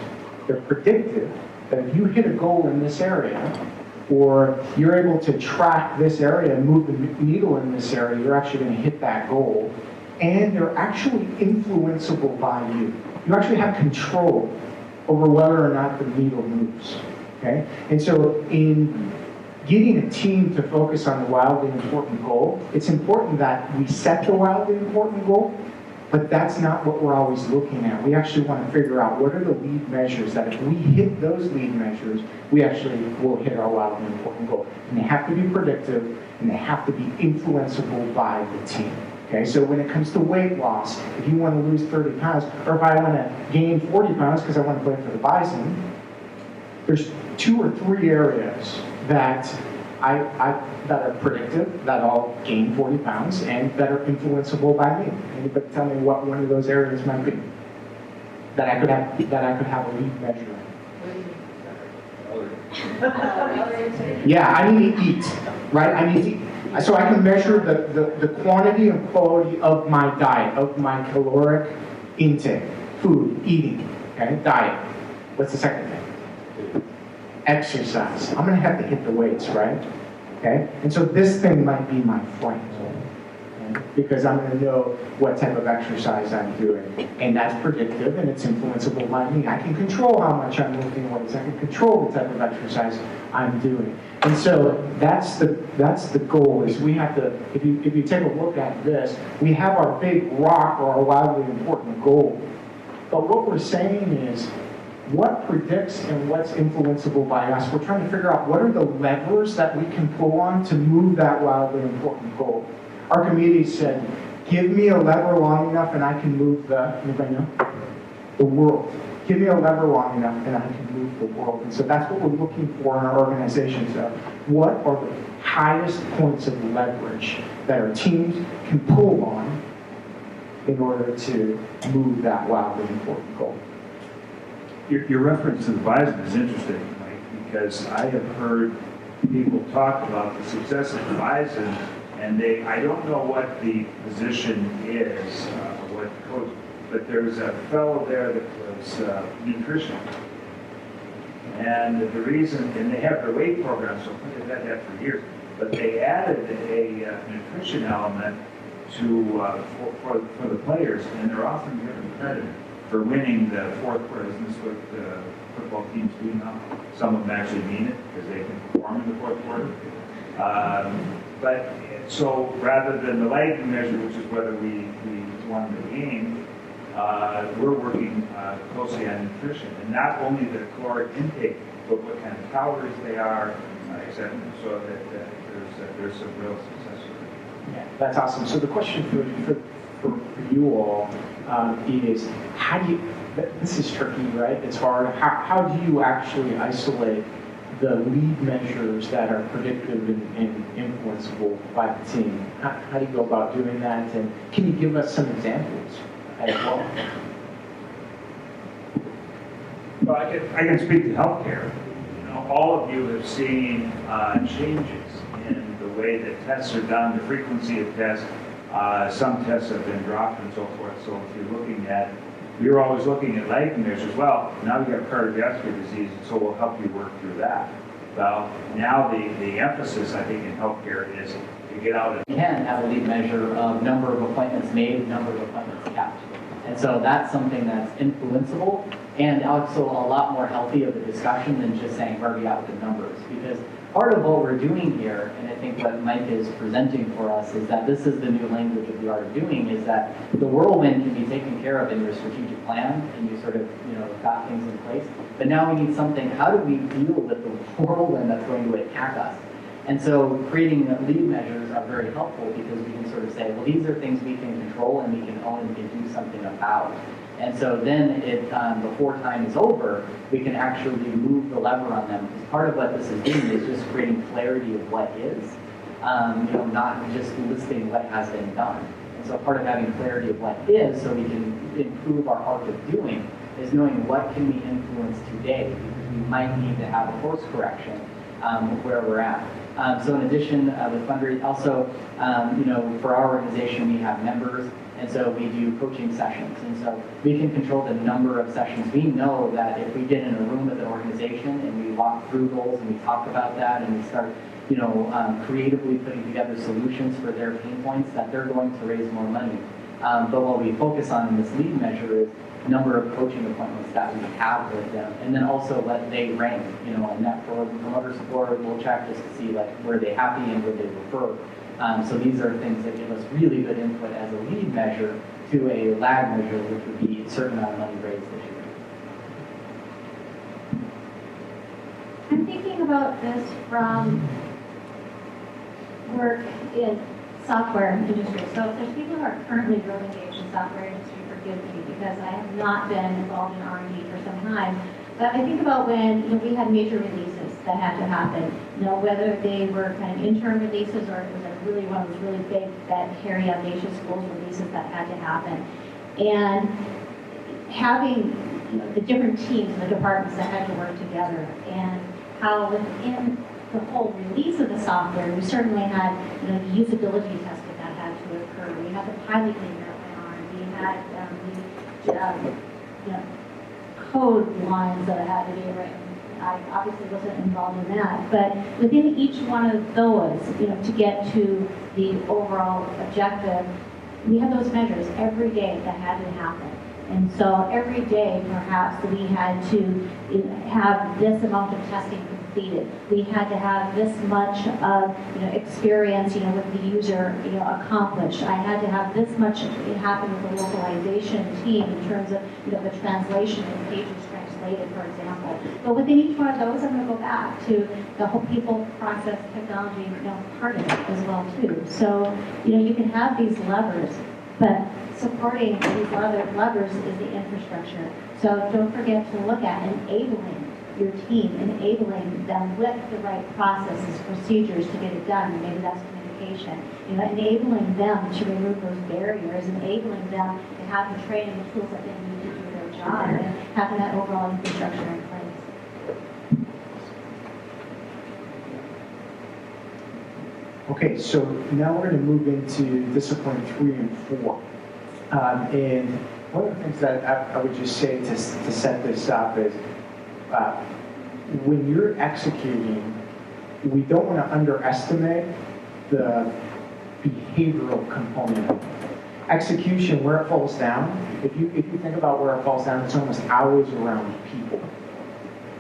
They're predictive that if you hit a goal in this area, or you're able to track this area and move the needle in this area, you're actually going to hit that goal. And they're actually influenceable by you. You actually have control over whether or not the needle moves. Okay? And so in getting a team to focus on the wildly important goal, it's important that we set the wildly important goal, but that's not what we're always looking at. We actually want to figure out what are the lead measures that if we hit those lead measures, we actually will hit our wildly important goal. And they have to be predictive, and they have to be influenceable by the team. Okay, so when it comes to weight loss, if you want to lose 30 pounds, or if I want to gain 40 pounds because I want to play for the Bison, there's 2 or 3 areas that that are predictive, that I'll gain 40 pounds, and that are influenceable by me. Anybody tell me what one of those areas might be that I could have a lead measure in? Yeah, I need to eat, right? I need to eat. So I can measure the quantity and quality of my diet, of my caloric intake, food, eating, okay? Diet. What's the second thing? Exercise. I'm going to have to hit the weights, right? Okay? And so this thing might be my friend, okay? Because I'm going to know what type of exercise I'm doing. And that's predictive, and it's influenceable by me. I can control how much I'm lifting weights. I can control the type of exercise I'm doing. And so that's the goal, is we have to, if you take a look at this, we have our big rock, or our wildly important goal. But what we're saying is, what predicts and what's influenceable by us? We're trying to figure out what are the levers that we can pull on to move that wildly important goal. Archimedes said, give me a lever long enough and I can move anybody know? The world. Give me a lever long enough and I can move the world. And so that's what we're looking for in our organizations. What are the highest points of leverage that our teams can pull on in order to move that wildly important goal? Your reference to the Bison is interesting, Mike, because I have heard people talk about the success of the Bison, and I don't know what the position is, what coach, but there's a fellow there that was nutrition. And the reason, and they have their weight program, so they've had that for years, but they added a nutrition element to for the players, and they're often given credit for winning the fourth quarter. Isn't this what football teams do now? Some of them actually mean it because they can perform in the fourth quarter. But so rather than the lagging measure, which is whether we won the game, we're working closely on nutrition, and not only the caloric intake, but what kind of calories they are, etc. So that there's some real success with it. Yeah, that's awesome. So the question for you all is, how do you, this is tricky, right? It's hard. How do you actually isolate the lead measures that are predictive and influenceable by the team? How do you go about doing that? And can you give us some examples as well? Well, I can speak to healthcare. You know, all of you have seen changes in the way that tests are done, the frequency of tests. Some tests have been dropped and so forth. So if you're looking at, we were always looking at lagging measures as well. Now you have cardiovascular disease, so we'll help you work through that. Well, now the emphasis, I think, in healthcare is to get out and We can have a lead measure of number of appointments made, number of appointments kept. And so that's something that's influenceable and also a lot more healthy of a discussion than just saying where we at with the numbers. Because part of what we're doing here, and I think what Mike is presenting for us, is that this is the new language of the art of doing, is that the whirlwind can be taken care of in your strategic plan, and you sort of, got things in place. But now we need something, how do we deal with the whirlwind that's going to attack us? And so creating lead measures are very helpful because we can sort of say, well, these are things we can control and we can own and we can do something about. And so then before time is over, we can actually move the lever on them. Because part of what this is doing is just creating clarity of what is, not just listing what has been done. And so part of having clarity of what is, so we can improve our arc of doing, is knowing what can we influence today. Because we might need to have a course correction where we're at. So in addition with fundraising, also, for our organization, we have members. And so we do coaching sessions. And so we can control the number of sessions. We know that if we get in a room with an organization and we walk through goals and we talk about that and we start, creatively putting together solutions for their pain points, that they're going to raise more money. But what we focus on in this lead measure is number of coaching appointments that we have with them. And then also what they rank, and net promoter score, we'll check just to see were they happy and would they refer. So these are things that give us really good input as a lead measure to a lag measure, which would be a certain amount of money raised this year. I'm thinking about this from work in software industry. So if there's people who are currently really engaged in software industry, forgive me, because I have not been involved in R&D for some time. But I think about when we had major releases that had to happen. Whether they were kind of interim releases or it was really one of those really big, that hairy, audacious schools releases that had to happen. And having the different teams and the departments that had to work together, and how within the whole release of the software, we certainly had the usability testing that had to occur. We had the pilot thing that went on. We had the code lines that had to be written. I obviously wasn't involved in that, but within each one of those, to get to the overall objective, we had those measures every day that had to happen. And so every day, perhaps, we had to have this amount of testing completed. We had to have this much of experience, with the user, accomplished. I had to have this much happen with the localization team in terms of the translation and pages translated, for example. But within each one of those, I'm going to go back to the whole people, process, technology, part of it as well too. So you can have these levers, but supporting these other levers is the infrastructure. So don't forget to look at enabling your team, enabling them with the right processes, procedures to get it done. Maybe that's communication. Enabling them to remove those barriers, enabling them to have the training and tools that they need to do their job, and having that overall infrastructure in place. Okay, so now we're going to move into discipline 3 and 4. And one of the things that I would just say to set this up is when you're executing, we don't want to underestimate the behavioral component. Execution, where it falls down, if you think about where it falls down, it's almost always around people.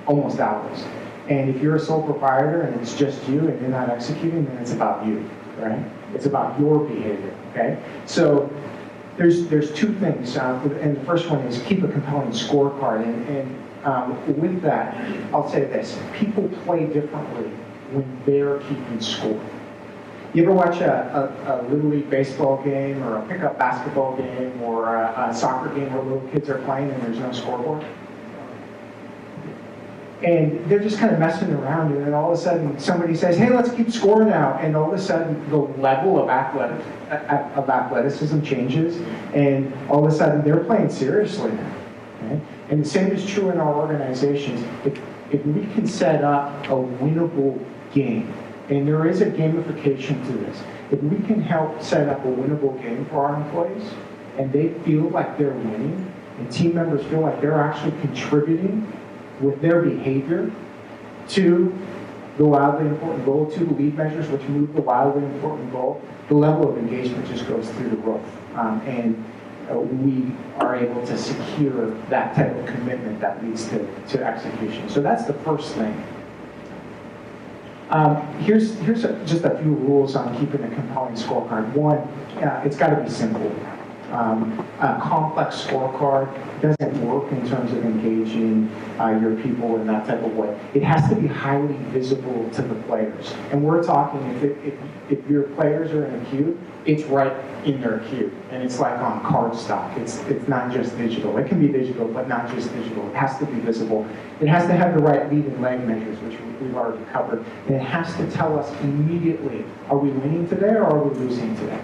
Almost always. And if you're a sole proprietor and it's just you and you're not executing, then it's about you, right? It's about your behavior, okay? So there's two things, and the first one is keep a compelling scorecard. And with that, I'll say this: people play differently when they're keeping score. You ever watch a Little League baseball game or a pickup basketball game or a soccer game where little kids are playing and there's no scoreboard? And they're just kind of messing around, and then all of a sudden somebody says, hey, let's keep score now. And all of a sudden the level of athleticism changes, and all of a sudden they're playing seriously now. Okay? And the same is true in our organizations. If we can set up a winnable game, and there is a gamification to this, if we can help set up a winnable game for our employees, and they feel like they're winning, and team members feel like they're actually contributing with their behavior to the wildly important goal, to the lead measures which move the wildly important goal, the level of engagement just goes through the roof. We are able to secure that type of commitment that leads to execution. So that's the first thing. Here's just a few rules on keeping a compelling scorecard. One, it's got to be simple. A complex scorecard doesn't work in terms of engaging your people in that type of way. It has to be highly visible to the players. And we're talking, if your players are in a queue, it's right in their queue. And it's like on cardstock. It's not just digital. It can be digital, but not just digital. It has to be visible. It has to have the right lead and lag measures, which we've already covered. And it has to tell us immediately, are we winning today or are we losing today?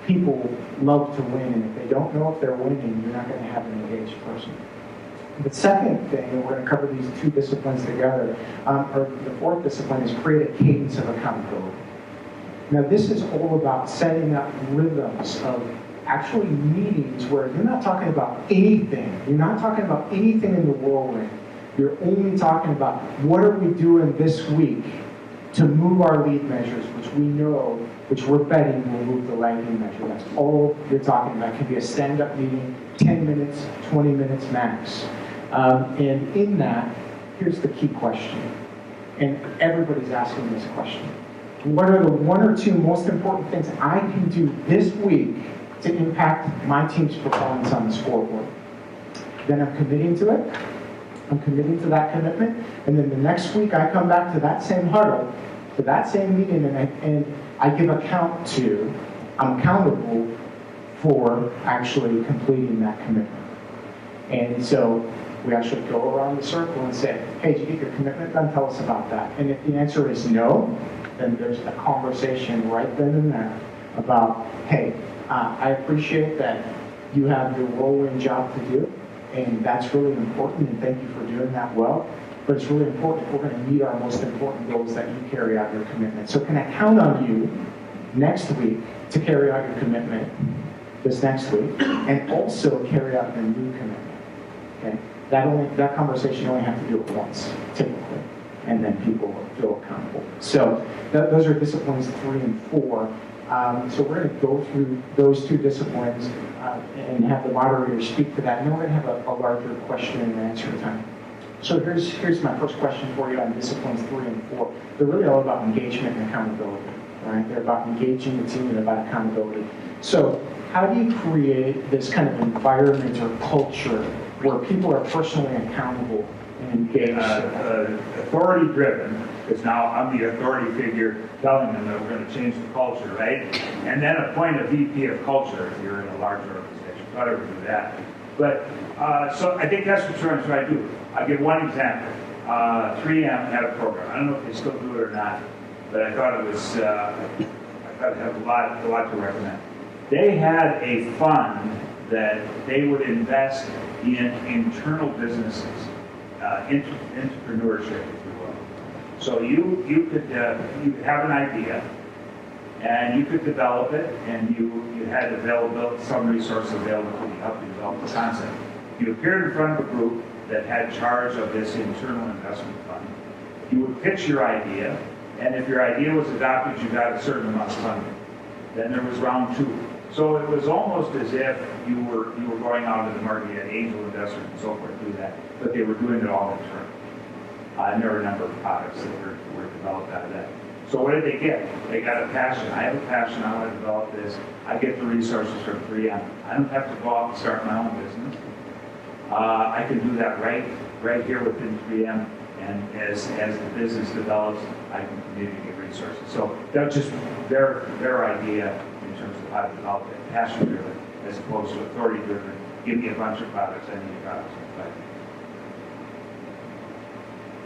People love to win, and if they don't know if they're winning, you're not going to have an engaged person. The second thing, and we're going to cover these two disciplines together, or the fourth discipline is create a cadence of accountability. Now, this is all about setting up rhythms of actually meetings where you're not talking about anything. You're not talking about anything in the whirlwind. You're only talking about what are we doing this week to move our lead measures, which we know, which we're betting will move the lagging measure. That's all you're talking about. It can be a stand-up meeting, 10 minutes, 20 minutes max. And in that, here's the key question. And everybody's asking this question. What are the one or two most important things I can do this week to impact my team's performance on the scoreboard? Then I'm committing to it. I'm committing to that commitment. And then the next week I come back to that same huddle, to that same meeting, and I give account to, I'm accountable for actually completing that commitment. And so we actually go around the circle and say, hey, did you get your commitment done? Tell us about that. And if the answer is no, then there's a conversation right then and there about, hey, I appreciate that you have your whirlwind job to do, and that's really important, and thank you for doing that well. But it's really important if we're going to meet our most important goals that you carry out your commitment. So can I count on you next week to carry out your commitment this next week, and also carry out your new commitment? Okay, that conversation you only have to do it once, typically, and then people will feel accountable. So those are disciplines 3 and 4. So we're going to go through those two disciplines and have the moderator speak to that, and then we're going to have a larger question and answer time. So here's my first question for you on disciplines 3 and 4. They're really all about engagement and accountability, right? They're about engaging the team and about accountability. So how do you create this kind of environment or culture where people are personally accountable and engaged? Authority driven, because now I'm the authority figure telling them that we're going to change the culture, right? And then appoint a VP of culture if you're in a larger organization. Whatever, do that. But so I think that's what I'm trying to do. I'll give one example. 3M had a program. I don't know if they still do it or not, but I thought it was. I thought it had a lot to recommend. They had a fund that they would invest in internal businesses, entrepreneurship, if you will. So you could have an idea, and you could develop it, and you had available some resources available to help you develop the concept. You appeared in front of a group that had charge of this internal investment fund. You would pitch your idea, and if your idea was adopted, you got a certain amount of funding. Then there was round 2. So it was almost as if you were going out into the market, you had angel investors and so forth do that, but they were doing it all internally. And there were a number of products that were developed out of that. So what did they get? They got a passion. I have a passion. I want to develop this. I get the resources from 3M. I don't have to go out and start my own business. I can do that right here within 3M. And as the business develops, I can continue to get resources. So that's just their idea in terms of how to develop it, passion-driven as opposed to authority-driven. Give me a bunch of products. I need products.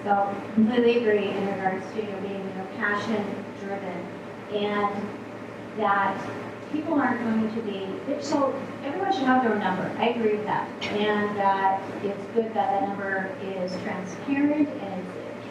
So completely agree in regards to being passion driven, and that people aren't going to be, so everyone should have their own number. I agree with that. And that it's good that that number is transparent and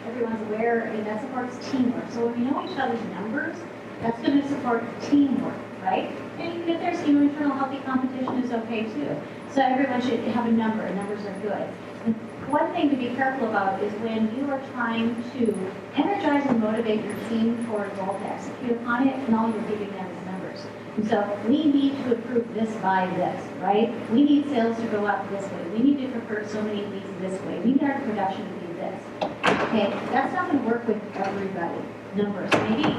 everyone's aware, and that supports teamwork. So when we know each other's numbers, that's going to support teamwork, right? And even if there's, internal healthy competition is okay too. So everyone should have a number, and numbers are good. And one thing to be careful about is when you are trying to energize and motivate your team toward a goal to execute upon it, and all you're giving them is numbers. And so we need to improve this by this, right? We need sales to go up this way. We need to convert so many leads this way. We need our production to be this. Okay, that's not going to work with everybody. Numbers, maybe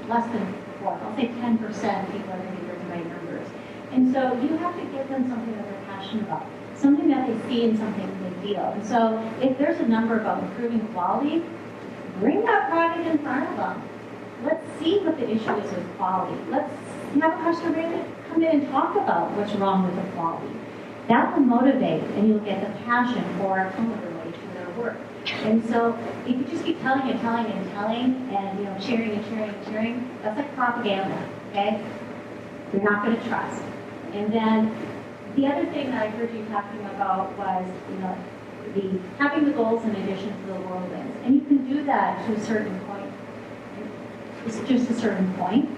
less than 4. I'll say 10% of people are going to be driven by numbers. And so you have to give them something that they're passionate about, something that they see and something that they feel. And so if there's a number about improving quality, bring that product in front of them. Let's see what the issue is with quality. Let's have a customer come in and talk about what's wrong with the quality. That will motivate, and you'll get the passion for accountability to their work. And so if you just keep telling and telling and telling, and cheering and cheering and cheering, that's like propaganda. Okay, you're not going to trust. And then the other thing that I heard you talking about was, having the goals in addition to the whirlwinds. And you can do that to a certain point. It's just a certain point.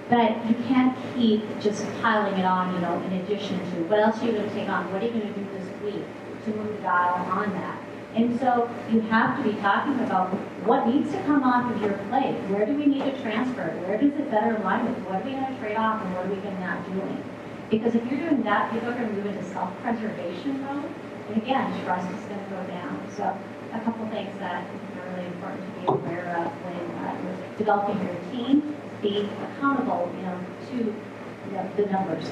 But you can't keep just piling it on, in addition to what else are you going to take on? What are you going to do this week to move the dial on that? And so you have to be talking about what needs to come off of your plate. Where do we need to transfer? Where does it better align with? What are we going to trade off and what are we going to not doing? Because if you're doing that, people are going to move into self-preservation mode. And again, trust is going to go down. So a couple things that I think are really important to be aware of when you're developing your team. Be accountable, to the numbers.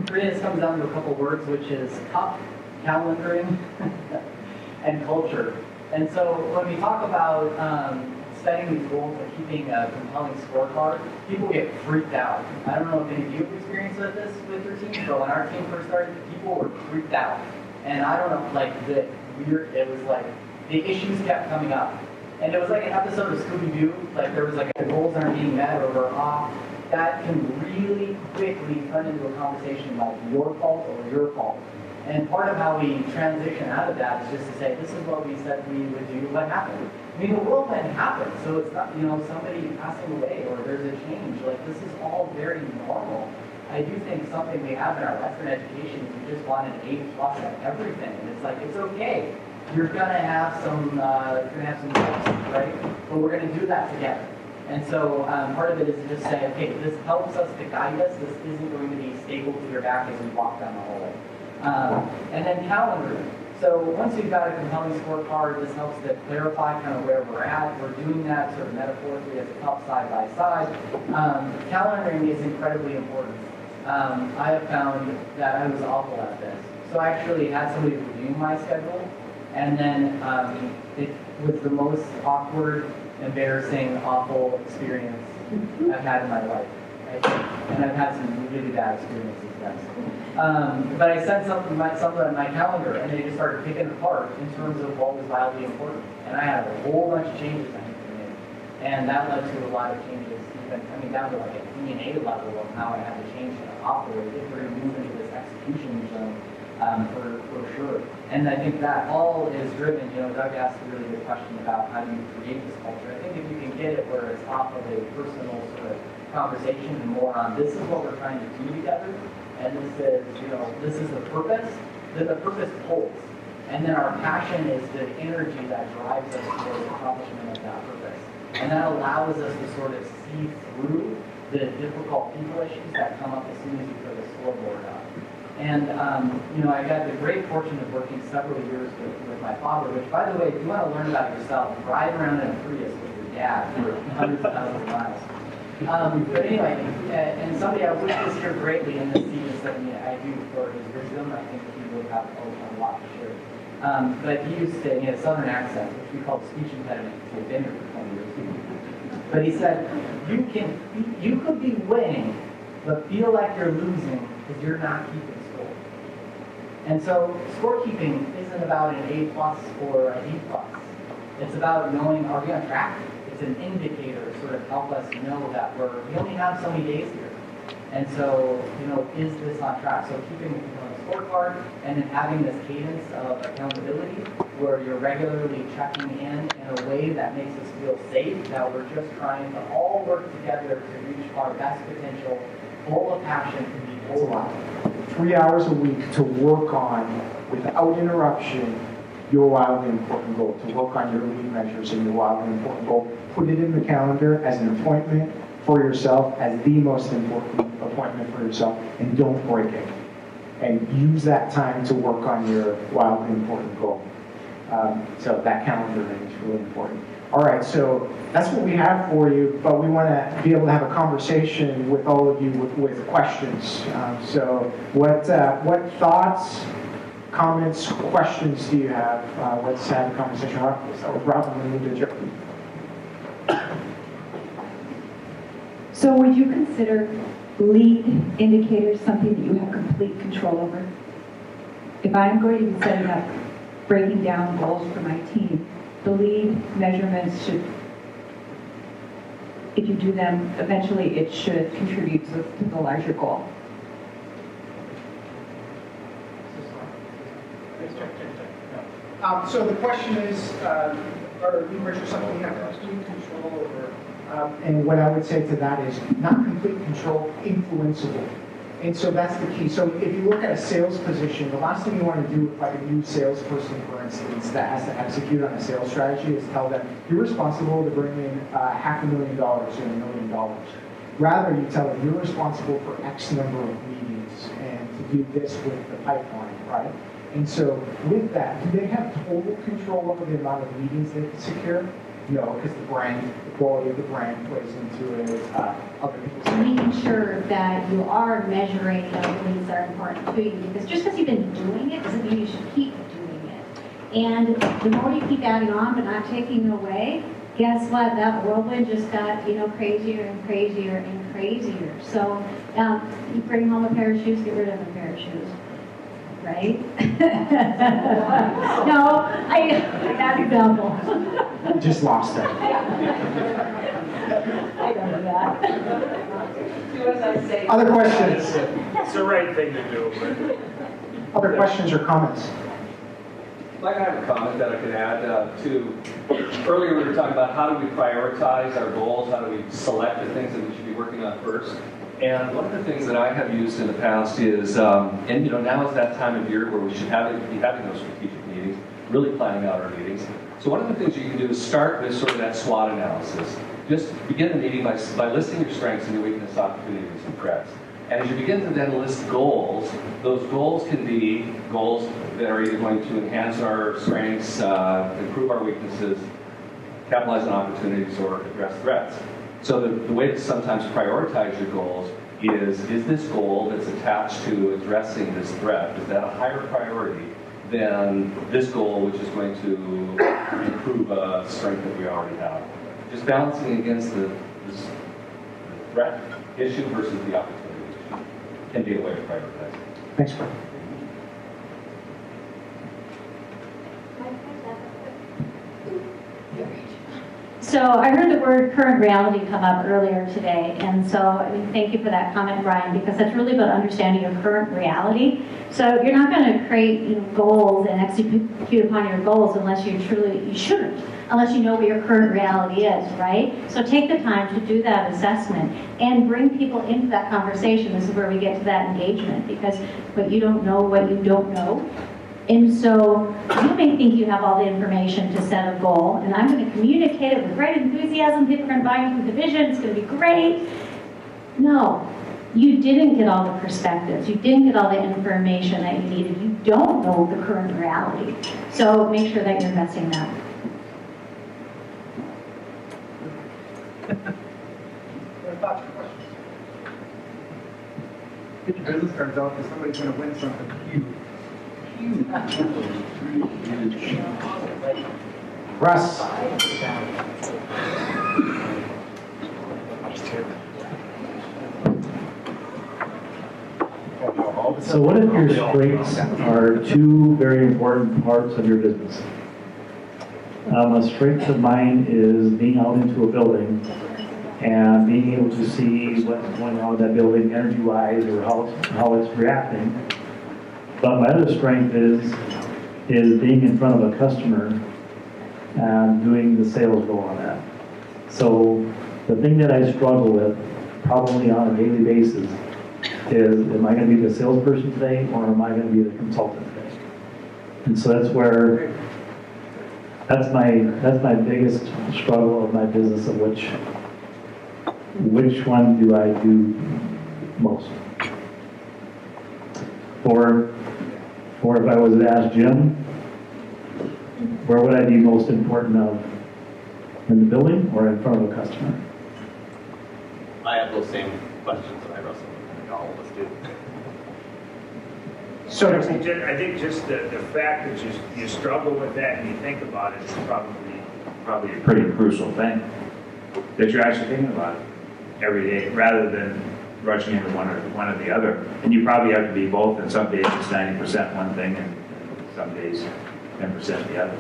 For me, this comes down to a couple words, which is cup, calendaring, and culture. And so when we talk about setting these goals and keeping a compelling scorecard, people get freaked out. I don't know if any of you have experienced this with your team, but when our team first started, people were freaked out. And I don't know, it was like the issues kept coming up. And it was like an episode of Scooby-Doo, like there was like the goals aren't being met or we're off. That can really quickly turn into a conversation about your fault or your fault. And part of how we transition out of that is just to say, this is what we said we would do, what happened? I mean, the whirlwind happened, so it's not, somebody passing away or there's a change. Like, this is all very normal. I do think something we have in our Western education is we just want an A+ at everything. And it's like, it's okay. You're gonna have some helps, right? But we're gonna do that together. And so part of it is to just say, okay, this helps us to guide us. This isn't going to be stable to your back as we walk down the hallway. And then calendaring. So once you've got a compelling scorecard, this helps to clarify kind of where we're at. We're doing that sort of metaphorically as a cup side by side. Calendaring is incredibly important. I have found that I was awful at this. So I actually had somebody reviewing my schedule. And then it was the most awkward, embarrassing, awful experience I've had in my life. Right? And I've had some really bad experiences, guys. But I sent something on my calendar, and they just started picking apart in terms of what was wildly important. And I had a whole bunch of changes I had to make. And that led to a lot of changes, even coming down to like a DNA level of how I had to change and operate if we're going to move into this execution zone. For sure. And I think that all is driven, Doug asked a really good question about how do you create this culture. I think if you can get it where it's off of a personal sort of conversation and more on this is what we're trying to do together, and this is the purpose, then the purpose pulls. And then our passion is the energy that drives us towards the accomplishment of that purpose. And that allows us to sort of see through the difficult people issues that come up as soon as you put the scoreboard up. And, I got the great fortune of working several years with my father, which, by the way, if you want to learn about yourself, drive around in a Prius with your dad for hundreds of thousands of miles. But anyway, and somebody I wish was here greatly in this seat instead of me, I do for his wisdom. I think he would have a lot to share. But he used to, he had a southern accent, which we called speech impediment, because he had been here for 20 years. But he said, you could be winning, but feel like you're losing because you're not keeping score. And so scorekeeping isn't about an A+ or an E+. It's about knowing, are we on track? Is it's an indicator to sort of help us know that we only have so many days here. And so, is this on track? So keeping a scorecard and then having this cadence of accountability where you're regularly checking in a way that makes us feel safe, that we're just trying to all work together to reach our best potential, full of passion to be That's a full lot. 3 hours a week to work on, without interruption, your wildly important goal, to work on your lead measures and your wildly important goal. Put it in the calendar as an appointment for yourself, as the most important appointment for yourself, and don't break it. And use that time to work on your wildly important goal. So that calendar thing is really important. All right, so that's what we have for you, but we want to be able to have a conversation with all of you with questions. So what thoughts, comments, questions do you have? Let's have a conversation. Let's start with Rob and then move to Joe. So would you consider lead indicators something that you have complete control over? If I'm going to be setting up, breaking down goals for my team, the lead measurements should, if you do them, eventually it should contribute to the larger goal. So the question is, are lead measures something you have complete control over? And what I would say to that is not complete control, influenceable. And so that's the key. So if you look at a sales position, the last thing you want to do with like a new salesperson, for instance, that has to execute on a sales strategy is tell them, you're responsible to bring in $500,000 or $1 million. Rather, you tell them, you're responsible for X number of meetings and to do this with the pipeline, right? And so with that, do they have total control over the amount of meetings they can secure? No, because the brand, the quality of the brand plays into it, other people's. Making sure that you are measuring those leads that are important to you, because just because you've been doing it doesn't mean you should keep doing it. And the more you keep adding on but not taking away, guess what? That whirlwind just got, crazier and crazier and crazier. So you bring home a pair of shoes, get rid of a pair of shoes. Right? No, bad example. Just lost it. I don't do that. Do as I say. Other questions? It's the right thing to do, but. Other questions or comments? I have a comment that I could add to, earlier we were talking about how do we prioritize our goals, how do we select the things that we should be working on first. And one of the things that I have used in the past is, and now is that time of year where we should be having those strategic meetings, really planning out our meetings. So one of the things you can do is start with sort of that SWOT analysis. Just begin the meeting by listing your strengths and your weaknesses, opportunities, and threats. And as you begin to then list goals, those goals can be goals that are either going to enhance our strengths, improve our weaknesses, capitalize on opportunities, or address threats. So the way to sometimes prioritize your goals is this goal that's attached to addressing this threat, is that a higher priority than this goal, which is going to improve a strength that we already have? Just balancing against the threat issue versus the opportunity issue can be a way to prioritize. Thanks, Frank. So I heard the word current reality come up earlier today, and so thank you for that comment, Brian, because that's really about understanding your current reality. So you're not going to create goals and execute upon your goals unless you shouldn't, unless you know what your current reality is, right? So take the time to do that assessment and bring people into that conversation. This is where we get to that engagement, because what you don't know, And so you may think you have all the information to set a goal, and I'm going to communicate it with great enthusiasm. People are going to buy into the vision. It's going to be great. No, you didn't get all the perspectives. You didn't get all the information that you needed. You don't know the current reality. So make sure that you're investing that. Thoughts or questions? Get your business cards out because somebody's going to win something huge. Russ. So what if your strengths are two very important parts of your business? A strength of mine is being out into a building and being able to see what's going on with that building energy-wise or how it's reacting. But my other strength is being in front of a customer and doing the sales role on that. So the thing that I struggle with probably on a daily basis is, am I going to be the salesperson today or am I going to be the consultant today? And so that's my biggest struggle of my business, of which one do I do most? Or if I was to ask Jim, where would I be most important of? In the building or in front of a customer? I have those same questions that I wrestle with. I think all of us do. So, I think just the fact that you struggle with that and you think about it is probably a pretty crucial thing. That you're actually thinking about it every day, rather than rushing into one or the other. And you probably have to be both, and some days it's 90% one thing, and some days 10% the other.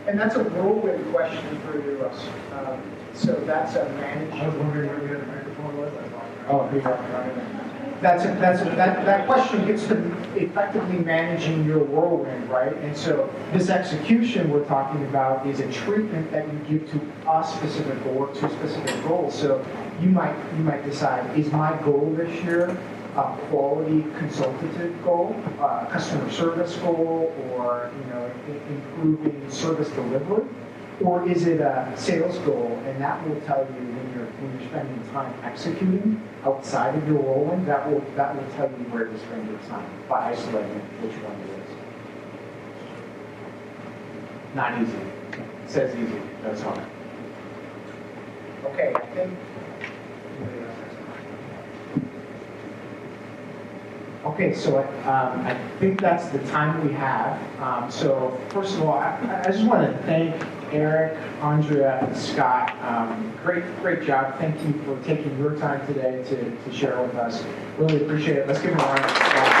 and that's a whirlwind question for you, Russ. So that's a management. I was wondering where the other microphone was. Oh, here you are. That question gets to effectively managing your whirlwind, right? And so this execution we're talking about is a treatment that you give to a specific goal or two specific goals. So you might decide, is my goal this year a quality consultative goal, customer service goal, or improving service delivery, or is it a sales goal? And that will tell you when you're spending time executing outside of your whirlwind. That will tell you where to spend your time by isolating which one it is. Not easy. It says easy. That's hard. Okay, I think. Okay, so I think that's the time we have. So first of all, I just want to thank Eric, Andrea, and Scott. Great job. Thank you for taking your time today to share with us. Really appreciate it. Let's give them a round of applause.